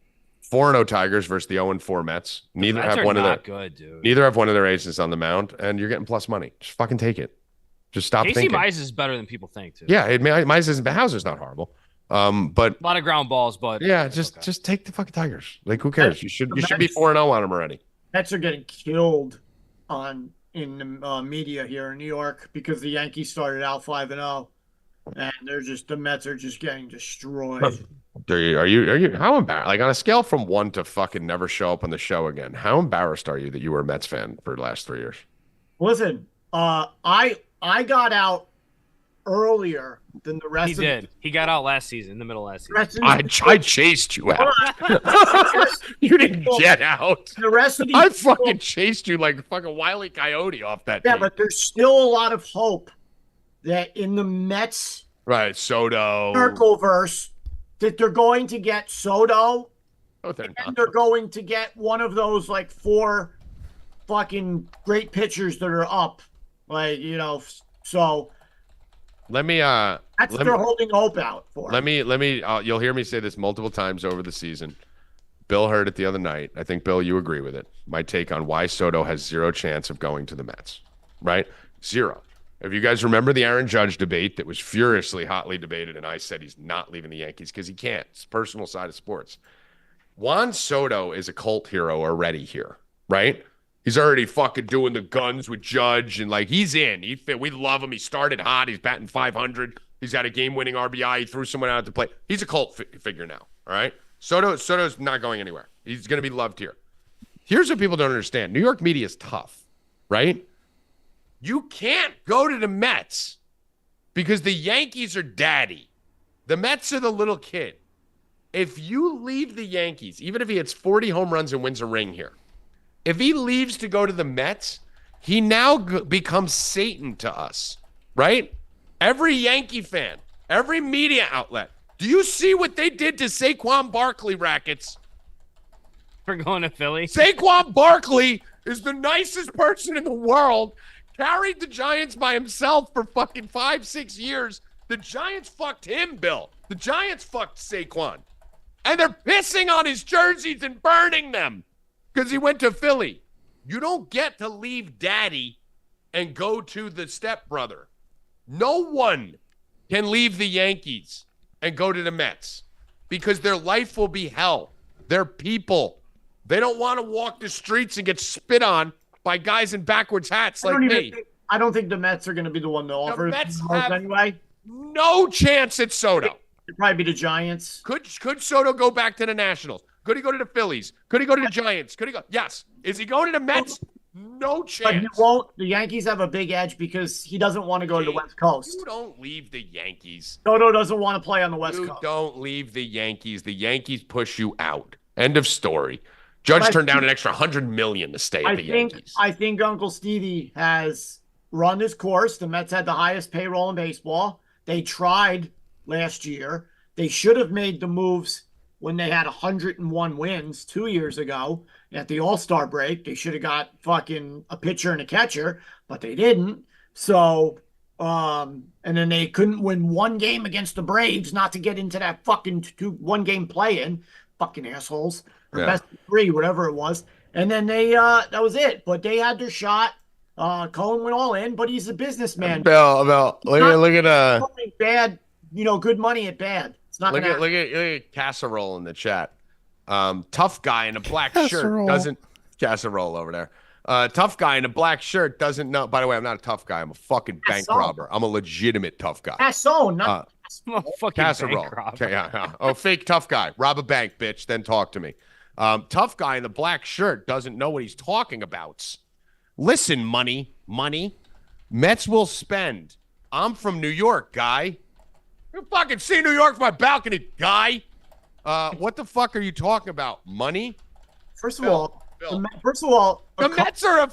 4-0 Tigers versus the 0-4 Mets. Neither have one of their aces on the mound, and you're getting plus money. Just fucking take it. Just stop thinking. Casey Mize is better than people think, too. Yeah, Mize isn't. Hauser's not horrible. But a lot of ground balls, but yeah, just take the fucking Tigers. Like, who cares? You should be 4-0 on them already. Mets are getting killed in the media here in New York because the Yankees started out 5-0, and the Mets are just getting destroyed. Are you how embarrassed? Like, on a scale from 1 to fucking never show up on the show again, how embarrassed are you that you were a Mets fan for the last 3 years? Listen, I got out earlier than the rest. He did. He got out last season, in the middle of last season. I chased you out. You didn't get out. The rest of I fucking chased you like a fucking Wile E. Coyote off that. Yeah, team. but there's still a lot of hope that in the Mets, right, Soto, Circleverse, that they're going to get Soto. Oh, they're not. And they're going to get one of those like 4 fucking great pitchers that are up, so. Let me that's what they're holding hope out for. Let me you'll hear me say this multiple times over the season. Bill heard it the other night. I think, Bill, you agree with it. My take on why Soto has 0 chance of going to the Mets, right? 0. If you guys remember the Aaron Judge debate that was furiously hotly debated, and I said he's not leaving the Yankees because he can't. It's personal side of sports. Juan Soto is a cult hero already here, right? He's already fucking doing the guns with Judge, and he's in. We love him. He started hot. He's batting 500. He's got a game-winning RBI. He threw someone out to play. He's a cult figure now. All right. Soto's not going anywhere. He's going to be loved here. Here's what people don't understand. New York media is tough, right? You can't go to the Mets because the Yankees are daddy. The Mets are the little kid. If you leave the Yankees, even if he hits 40 home runs and wins a ring here, if he leaves to go to the Mets, he now becomes Satan to us, right? Every Yankee fan, every media outlet. Do you see what they did to Saquon Barkley, Rackets? For going to Philly? Saquon Barkley is the nicest person in the world. Carried the Giants by himself for fucking 5-6 years. The Giants fucked him, Bill. The Giants fucked Saquon. And they're pissing on his jerseys and burning them because he went to Philly. You don't get to leave daddy and go to the stepbrother. No one can leave the Yankees and go to the Mets because their life will be hell. They're people. They don't want to walk the streets and get spit on by guys in backwards hats like me. I don't think the Mets are going to be the one to offer. The Mets have anyway. No chance at Soto. It'd probably be the Giants. Could Soto go back to the Nationals? Could he go to the Phillies? Could he go to the Giants? Could he go? Yes. Is he going to the Mets? No chance. But he won't. The Yankees have a big edge because he doesn't want to go to the West Coast. You don't leave the Yankees. Soto doesn't want to play on the West You Coast. don't leave the Yankees. The Yankees push you out. End of story. Judge turned down an extra $100 million to stay at the Yankees. I think Uncle Stevie has run his course. The Mets had the highest payroll in baseball. They tried last year. They should have made the moves when they had 101 wins 2 years ago at the All-Star break. They should have got fucking a pitcher and a catcher, but they didn't. So, and then they couldn't win one game against the Braves, not to get into that fucking one-game play-in. Fucking assholes. Or best of 3, whatever it was. And then they, that was it. But they had their shot. Cohen went all in, but he's a businessman. Bill, look at bad, good money at bad. It's not look at Casserole in the chat. Tough guy in a black shirt doesn't casserole over there. Tough guy in a black shirt doesn't know. By the way, I'm not a tough guy. I'm a fucking bank robber. I'm a legitimate tough guy. Casserole, not fucking Casserole. bank robber. Okay, yeah. Oh, fake tough guy. Rob a bank, bitch. Then talk to me. Tough guy in the black shirt doesn't know what he's talking about. Listen, money. Mets will spend. I'm from New York, guy. You fucking see New York from my balcony, guy. What the fuck are you talking about? Money? First of all, the Mets are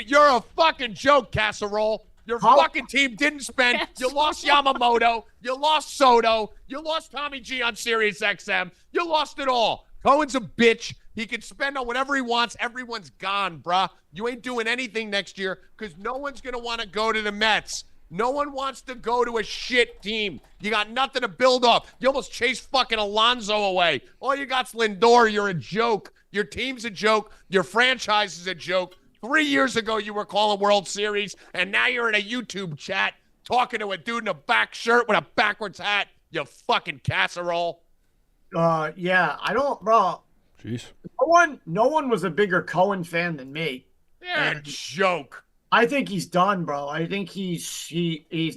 you're a fucking joke, Casserole. Your fucking team didn't spend. You lost Yamamoto. You lost Soto. You lost Tommy G on Sirius XM. You lost it all. Cohen's a bitch. He can spend on whatever he wants. Everyone's gone, bruh. You ain't doing anything next year because no one's going to want to go to the Mets. No one wants to go to a shit team. You got nothing to build off. You almost chased fucking Alonso away. All you got's Lindor. You're a joke. Your team's a joke. Your franchise is a joke. 3 years ago, you were calling World Series, and now you're in a YouTube chat talking to a dude in a back shirt with a backwards hat. You fucking casserole. Yeah, I don't, bro. Jeez. No one was a bigger Cohen fan than me. Yeah, joke. I think he's done, bro. I think he's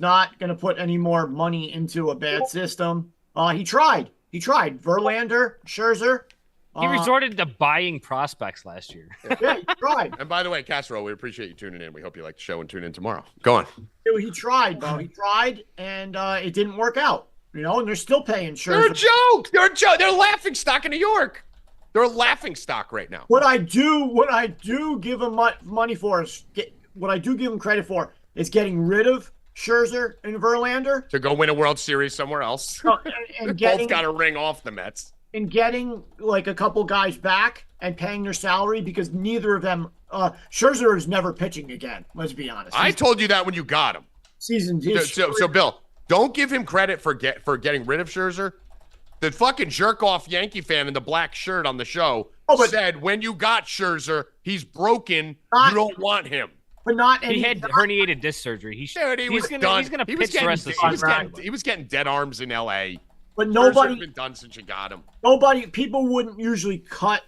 not going to put any more money into a bad system. He tried. Verlander, Scherzer. He resorted to buying prospects last year. Yeah, he tried. And by the way, Casserole, we appreciate you tuning in. We hope you like the show and tune in tomorrow. Go on. Dude, he tried, bro. He tried, and it didn't work out. And they're still paying Scherzer. They're a joke. They're a joke. They're a laughing stock in New York. They're a laughing stock right now. What I do give him money for is what I do give him credit for is getting rid of Scherzer and Verlander to go win a World Series somewhere else. And both got a ring off the Mets. And getting like a couple guys back and paying their salary because neither of them, Scherzer is never pitching again. Let's be honest. I told you that when you got him. So Bill, don't give him credit for getting rid of Scherzer. The fucking jerk off Yankee fan in the black shirt on the show said when you got Scherzer, he's broken. You don't want him. But not he had herniated disc surgery. He's gonna pitch the rest of the season. He was getting dead arms in LA. But nobody been done since you got him. People wouldn't usually cut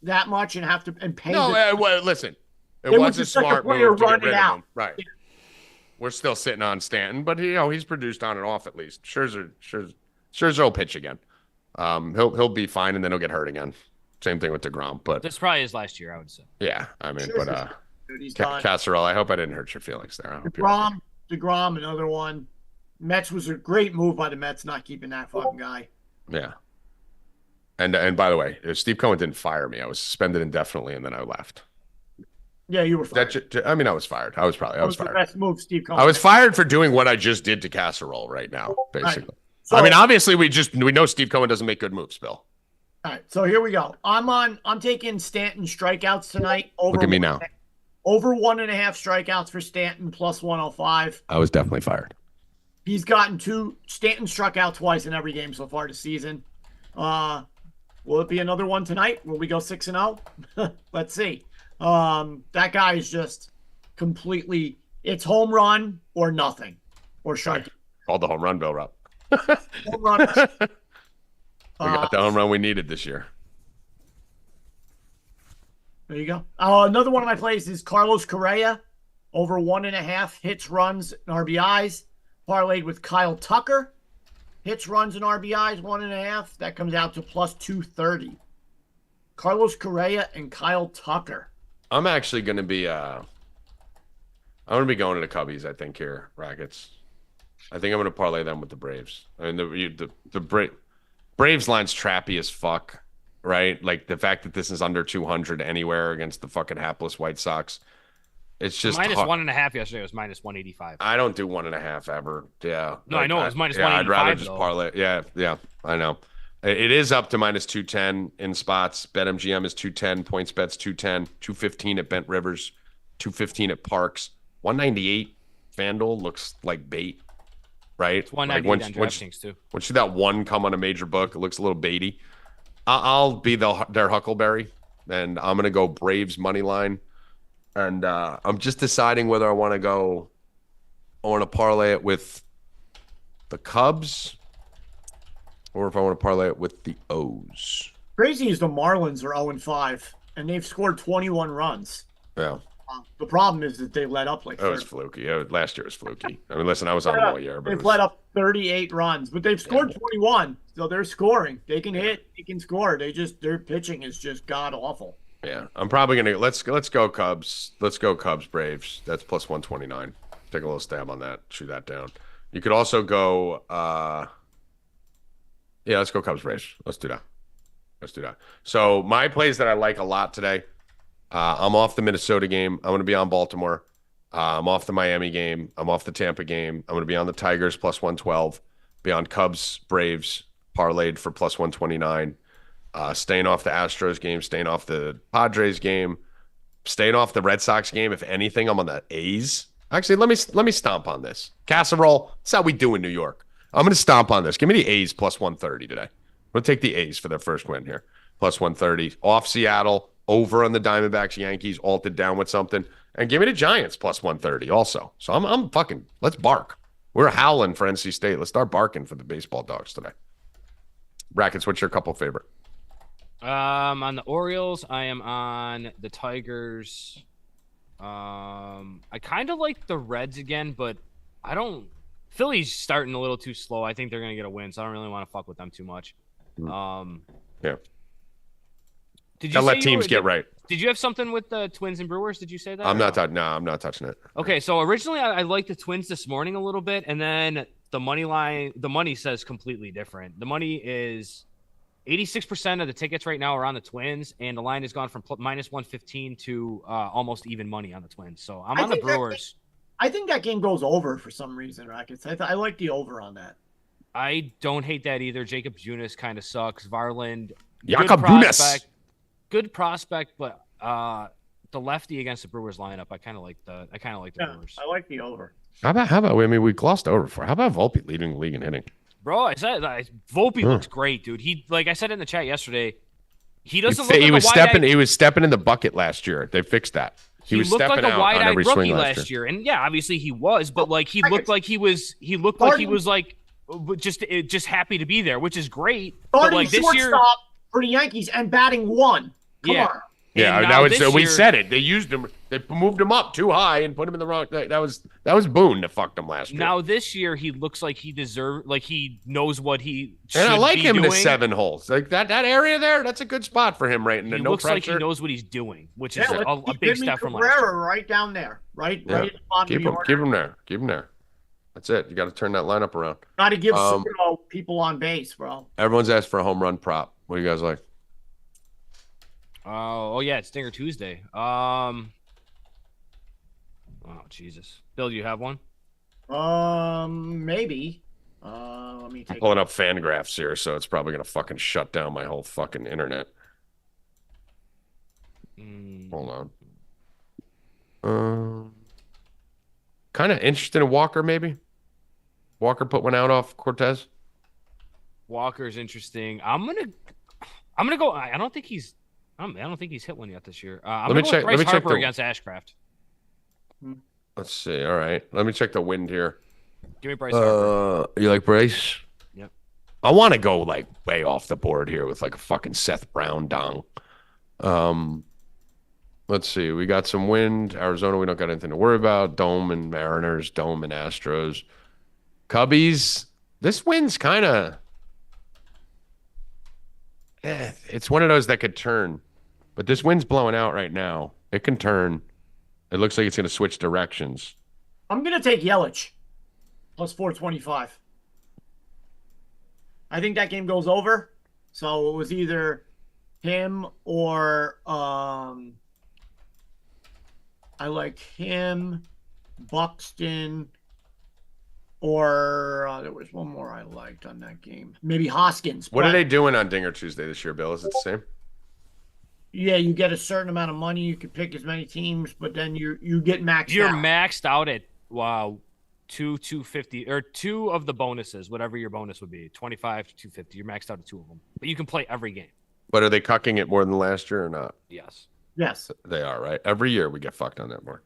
that much and have to pay. No, well, listen, it wasn't smart move to get rid of him. Right. Yeah. We're still sitting on Stanton, but he's produced on and off at least. Scherzer will pitch again. He'll be fine, and then he'll get hurt again. Same thing with DeGrom, but this probably is last year, I would say. Yeah, I mean, Casserole, I hope I didn't hurt your feelings there. DeGrom, another one. Mets was a great move by the Mets not keeping that fucking guy. Yeah. And by the way, Steve Cohen didn't fire me. I was suspended indefinitely, and then I left. Yeah, you were fired. I mean, I was fired. I was That was fired. the best move Steve Cohen I was made. fired for doing what I just did to Casserole right now, basically. Right. So, I mean, obviously, we know Steve Cohen doesn't make good moves, Bill. all right, so here we go. I'm taking Stanton strikeouts tonight. Look at me now. Over 1.5 strikeouts for Stanton, plus 105. I was definitely fired. He's gotten Stanton struck out twice in every game so far this season. Will it be another one tonight? Will we go 6-0? Let's see. That guy is just completely, it's home run or nothing. Or strike. Called the home run, Bill Rupp. Home run. We got the home run we needed this year. There you go. Another one of my plays is Carlos Correa. Over 1.5 hits, runs, and RBIs. Parlayed with Kyle Tucker. Hits, runs, and RBIs, 1.5. That comes out to plus 230. Carlos Correa and Kyle Tucker. I'm actually going to be I'm going to be going to the Cubbies, I think, here, Rackets. I think I'm going to parlay them with the Braves. I mean, the Braves line's trappy as fuck, right? Like, the fact that this is under 200 anywhere against the fucking hapless White Sox. It's just minus 1.5 yesterday. It was minus 185. I don't do 1.5 ever. Yeah. No, I know it was minus 185. I'd rather just parlay. Yeah, I know. It is up to minus 210 in spots. BetMGM is 210. PointsBet's 210. 215 at Bent Rivers. 215 at Parks. 198 FanDuel looks like bait, right? It's 198 on DraftKings too. Once you see that one come on a major book, it looks a little baity. I'll be their Huckleberry, and I'm gonna go Braves money line. And I'm just deciding whether I want to parlay it with the Cubs or if I want to parlay it with the O's. Crazy is the Marlins are 0-5, and they've scored 21 runs. Yeah. The problem is that they let up like 30. It was fluky. Last year was fluky. I mean, listen, I was on all year. But they've let up 38 runs, but they've scored 21. So they're scoring. They can hit. They can score. Their pitching is just god-awful. Yeah, I'm probably gonna let's go Cubs. Let's go Cubs Braves. That's plus 129. Take a little stab on that. Shoot that down. You could also go. Yeah, let's go Cubs Braves. Let's do that. So my plays that I like a lot today. I'm off the Minnesota game. I'm gonna be on Baltimore. I'm off the Miami game. I'm off the Tampa game. I'm gonna be on the Tigers plus 112. Be on Cubs Braves parlayed for plus 129. Staying off the Astros game, staying off the Padres game, staying off the Red Sox game. If anything, I'm on the A's. Actually, let me stomp on this. Casserole, that's how we do in New York. I'm going to stomp on this. Give me the A's plus 130 today. I'm going to take the A's for their first win here. Plus 130. Off Seattle, over on the Diamondbacks, Yankees, alted down with something. And give me the Giants plus 130 also. So I'm fucking, let's bark. We're howling for NC State. Let's start barking for the baseball dogs today. Rackets, what's your couple favorite? On the Orioles, I am on the Tigers. I kind of like the Reds again, but I don't. Philly's starting a little too slow. I think they're gonna get a win, so I don't really want to fuck with them too much. Yeah. Did you let teams get right? Did you have something with the Twins and Brewers? Did you say that? I'm not touching it. Okay, so originally I liked the Twins this morning a little bit, and then the money says completely different. The money is 86% of the tickets right now are on the Twins, and the line has gone from minus 115 to almost even money on the Twins. So I'm on the Brewers. I think that game goes over for some reason, Rackets. I like the over on that. I don't hate that either. Jacob Junis kind of sucks. Varland, good prospect, but the lefty against the Brewers lineup, I kind of like the Brewers. I like the over. How about? I mean, we glossed over for. How about Volpe leading the league in hitting? Bro, I said Volpe looks great, dude. He, like I said in the chat yesterday, he doesn't look like he was stepping in the bucket last year. They fixed that. He was looked stepping like a wide-eyed rookie last year. And yeah, obviously he was, but like he looked like he was just happy to be there, which is great. But like this year for the Yankees and batting one. Come on. Yeah, we said it. They used him. They moved him up too high and put him in the wrong. That was Boone that fucked him last year. Now this year he looks like he knows what he should and I like be him doing. to 7 holes like that area there. That's a good spot for him right in the no looks pressure. like he knows what he's doing, which is a big step from last year. Right down there, right. Keep him there. That's it. You got to turn that lineup around. Got to give people on base, bro. Everyone's asked for a home run prop. What do you guys like? Oh yeah, it's Stinger Tuesday. Oh, Jesus. Bill, do you have one? Maybe. Let me take. Pulling up fan graphs here, so it's probably gonna fucking shut down my whole fucking internet. Hold on. Kind of interested in Walker, maybe. Walker put one out off Cortez. Walker's interesting. I'm gonna go. I don't think he's hit one yet this year. I'm Let me gonna go check- with Bryce let me check Harper the- against Ashcraft. Let's see. All right, let me check the wind here. Give me Bryce Harper. You like Bryce? Yep. I want to go like way off the board here with like a fucking Seth Brown dong. Let's see. We got some wind. Arizona, we don't got anything to worry about. Dome and Mariners, Dome and Astros. Cubbies, this wind's kind of... it's one of those that could turn. But this wind's blowing out right now. It can turn. It looks like it's going to switch directions. I'm gonna take Yelich plus 425. I think that game goes over. So it was either him or I like him, Buxton, or there was one more I liked on that game. Maybe Hoskins. What are But, they doing on Dinger Tuesday this year, Bill? Is it the same? Yeah, you get a certain amount of money. You can pick as many teams, but then you get maxed You're out. maxed out at 250 or two of the bonuses, whatever your bonus would be, 25 to 250. You're maxed out at two of them, but you can play every game. But are they cucking it more than last year or not? Yes. Yes. They are, right? Every year we get fucked on that more.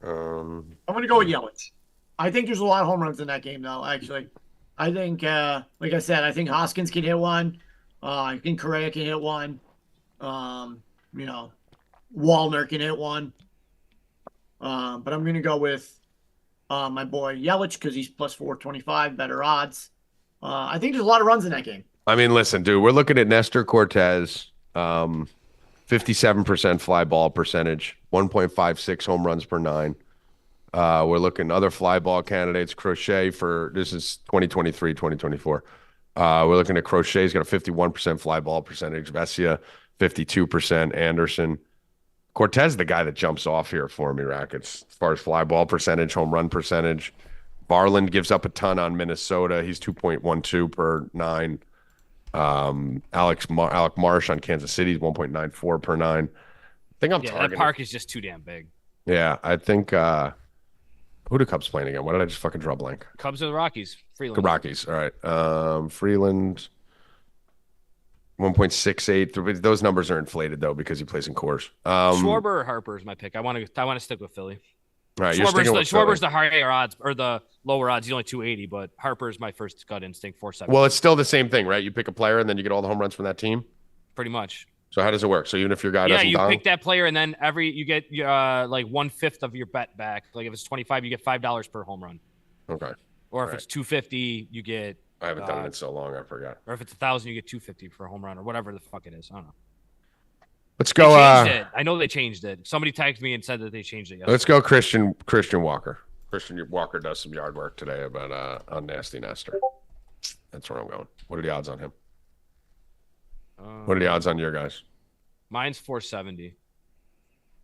I'm going to go with Yelich. I think there's a lot of home runs in that game, though, actually. I think, like I said, I think Hoskins can hit one. I think Correa can hit one. Wallner can hit one. But I'm going to go with my boy Yelich because he's plus 425, better odds. I think there's a lot of runs in that game. I mean, listen, dude, we're looking at Nestor Cortez, 57% fly ball percentage, 1.56 home runs per nine. We're looking other fly ball candidates. Crochet this is 2023, 2024. We're looking at Crochet's got a 51% fly ball percentage. Vesia, 52%. Anderson. Cortez, the guy that jumps off here for me, Rackets, as far as fly ball percentage, home run percentage. Barland gives up a ton on Minnesota. He's 2.12 per nine. Alec Marsh on Kansas City, 1.94 per nine. I think I'm targeting. That park is just too damn big. Yeah, I think who the Cubs playing again? Why did I just fucking draw blank? Cubs or the Rockies? Freeland. The Rockies. All right. Freeland 1.68. Those numbers are inflated though because he plays in Coors. Schwarber or Harper is my pick. I want to stick with Philly. All right, you're sticking with Schwarber's Philly. the higher odds or the lower odds. He's only 280, but Harper's my first gut instinct 470. Well, it's still the same thing, right? You pick a player and then you get all the home runs from that team. Pretty much. So how does it work? So even if your guy Yeah, doesn't you dong? pick that player and then you get like 1/5 of your bet back. Like if it's 25, you get $5 per home run. Okay. Or if Right. it's 250, you get. I haven't done it in so long, I forgot. Or if it's 1,000, you get 250 for a home run or whatever the fuck it is. I don't know. Let's They go. changed it. I know they changed it. Somebody tagged me and said that they changed it. Yesterday. Let's go, Christian Walker. Christian Walker does some yard work today about on Nasty Nestor. That's where I'm going. What are the odds on him? What are the odds on your guys? Mine's 470.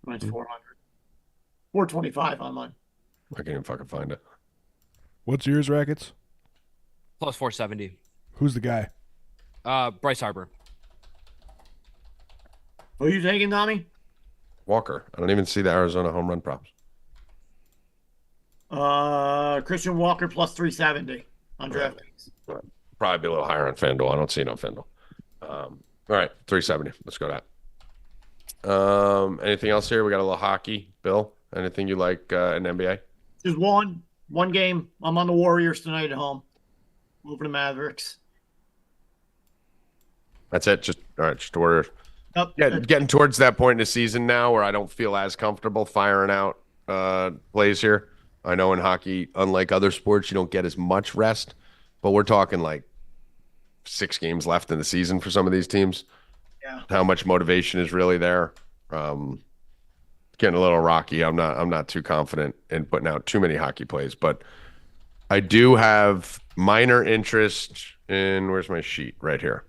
Mine's 400. 425 on mine. I can't even fucking find it. What's yours, Rackets? Plus 470. Who's the guy? Bryce Harper. Who are you taking, Tommy? Walker. I don't even see the Arizona home run props. Christian Walker plus 370 on DraftKings. Probably be a little higher on FanDuel. I don't see no FanDuel. All right, 370. Let's go that. Anything else here? We got a little hockey. Bill, anything you like in NBA? Just one game. I'm on the Warriors tonight at home. Moving to Mavericks. That's it. Just all right. Just Warriors. Yep. Yeah, getting towards that point in the season now where I don't feel as comfortable firing out plays here. I know in hockey, unlike other sports, you don't get as much rest, but we're talking like 6 games left in the season for some of these teams. Yeah. How much motivation is really there? Getting a little rocky. I'm not too confident in putting out too many hockey plays, but I do have minor interest in where's my sheet right here.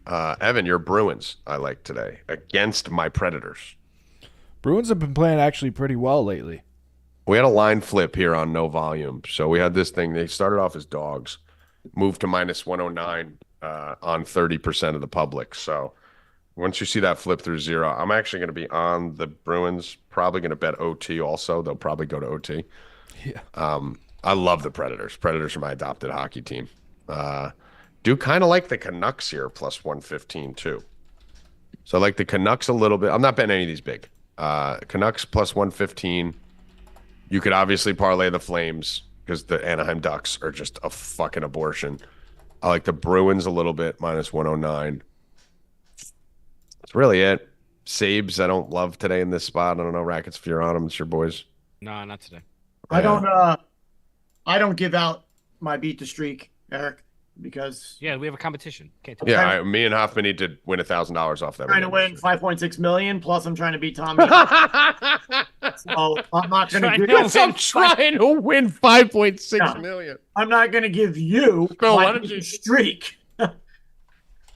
Evan, your Bruins I like today against my Predators. Bruins have been playing actually pretty well lately. We had a line flip here on no volume. So we had this thing. They started off as dogs, moved to minus 109 on 30% of the public. So once you see that flip through zero, I'm actually going to be on the Bruins. Probably going to bet OT also. They'll probably go to OT. Yeah. I love the Predators. Predators are my adopted hockey team. Do kind of like the Canucks here, plus 115 too. So I like the Canucks a little bit. I'm not betting any of these big. Canucks plus 115. You could obviously parlay the Flames because the Anaheim Ducks are just a fucking abortion. I like the Bruins a little bit, minus 109. That's really it. Sabes, I don't love today in this spot. I don't know, Rackets, if you're on them, it's your boys. No, not today. I don't give out my beat the streak, Eric, because Yeah, we have a competition. Can't do Yeah, me and Hoffman need to win $1,000 off that. I'm trying to win 5.6 million. Plus, I'm trying to beat Tommy. So I'm not going to give. I'm trying to win 5.6 million. I'm not going to give you Bill, why my don't beat you- the streak.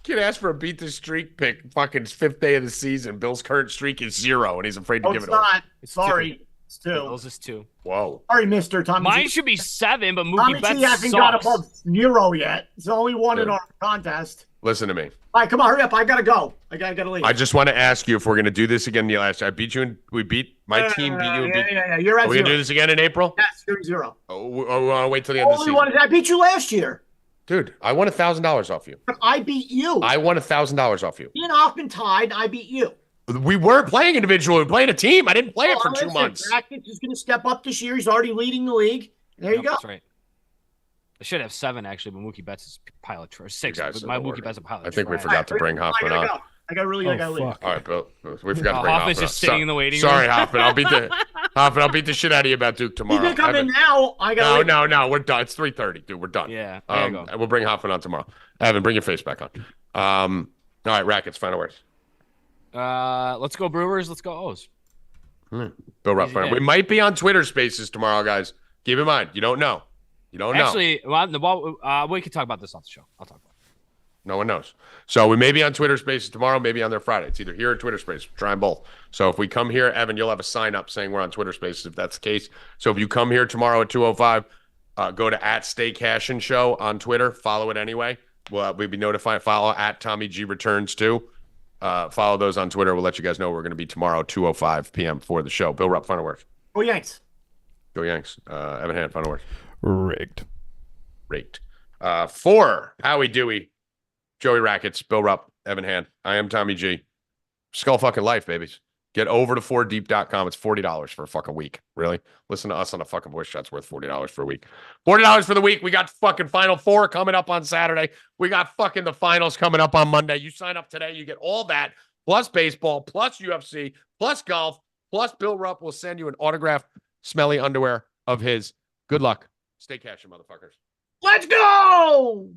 Kid asked for a beat the streak pick. Fucking 5th day of the season. Bill's current streak is 0, and he's afraid to Oh, give it's it away. not. Sorry, it's 2. Bills is 2. Whoa. Sorry, Mister Tommy. Mine G. should be 7, but Tommy Mookie Betts G hasn't got sucks. above 0 yet. It's only one in Dude. our contest. Listen to me. All right, come on, hurry up. I gotta go. I gotta leave. I just want to ask you if we're going to do this again. The last I beat you, and we beat my team. Beat you. And beat, Yeah. You're at Are we going to 0. do this again in April? Yes, you're 0. Oh, we want to wait till the end of the Only season. one. I beat you last year. Dude, I won $1,000 off you. But I beat you. I won $1,000 off you. Me and Hoffman tied. I beat you. We weren't playing individually. We were playing a team. I didn't play it for 2 Listen, months. Rackets is going to step up this year. He's already leading the league. There you Yep, go. That's right. I should have 7 actually, but Mookie Betts is a pile of trash. 6, guys but are my the Mookie worst. Betts is a pile of I think we trash. forgot to bring Hoffman I on. gotta go. I gotta leave. Fuck. All right, Bill. We forgot to bring Hoffman's Hoffman just on. sitting in the waiting Sorry, room. Hoffman. I'll beat the shit out of you about Duke He's tomorrow. gonna come in now. I gotta leave. No. We're done. It's 3:30, dude. We're done. Yeah, there you go. And we'll bring Hoffman on tomorrow. Evan, bring your face back on. All right, Rackets, final words. Let's go Brewers. Let's go O's. Bill Rupp, Easy final. day. We might be on Twitter Spaces tomorrow, guys. Keep in mind, you don't know. You don't know. Actually, we can talk about this off the show. I'll talk about it. No one knows. So we may be on Twitter Spaces tomorrow, maybe on their Friday. It's either here or Twitter Spaces. Try them both. So if we come here, Evan, you'll have a sign up saying we're on Twitter Spaces if that's the case. So if you come here tomorrow at 2:05, go to @Stay Cashin Show on Twitter. Follow it anyway. We'll be notified. Follow @Tommy G Returns too. Follow those on Twitter. We'll let you guys know we're going to be tomorrow 2:05 p.m. for the show. Bill Rupp, final words. Go Yanks. Go Yanks. Evan Hand, final words. Rigged. Great. For Howie, Dewey, Joey Rackets, Bill Rupp, Evan Hand. I am Tommy G. Skull fucking life, babies. Get over to 4deep.com. It's $40 for a fucking week. Really? Listen to us on a fucking voice shot's worth $40 for a week. $40 for the week. We got fucking Final Four coming up on Saturday. We got fucking the finals coming up on Monday. You sign up today, you get all that, plus baseball, plus UFC, plus golf, plus Bill Rupp will send you an autographed smelly underwear of his. Good luck. Stay cashin', motherfuckers. Let's go.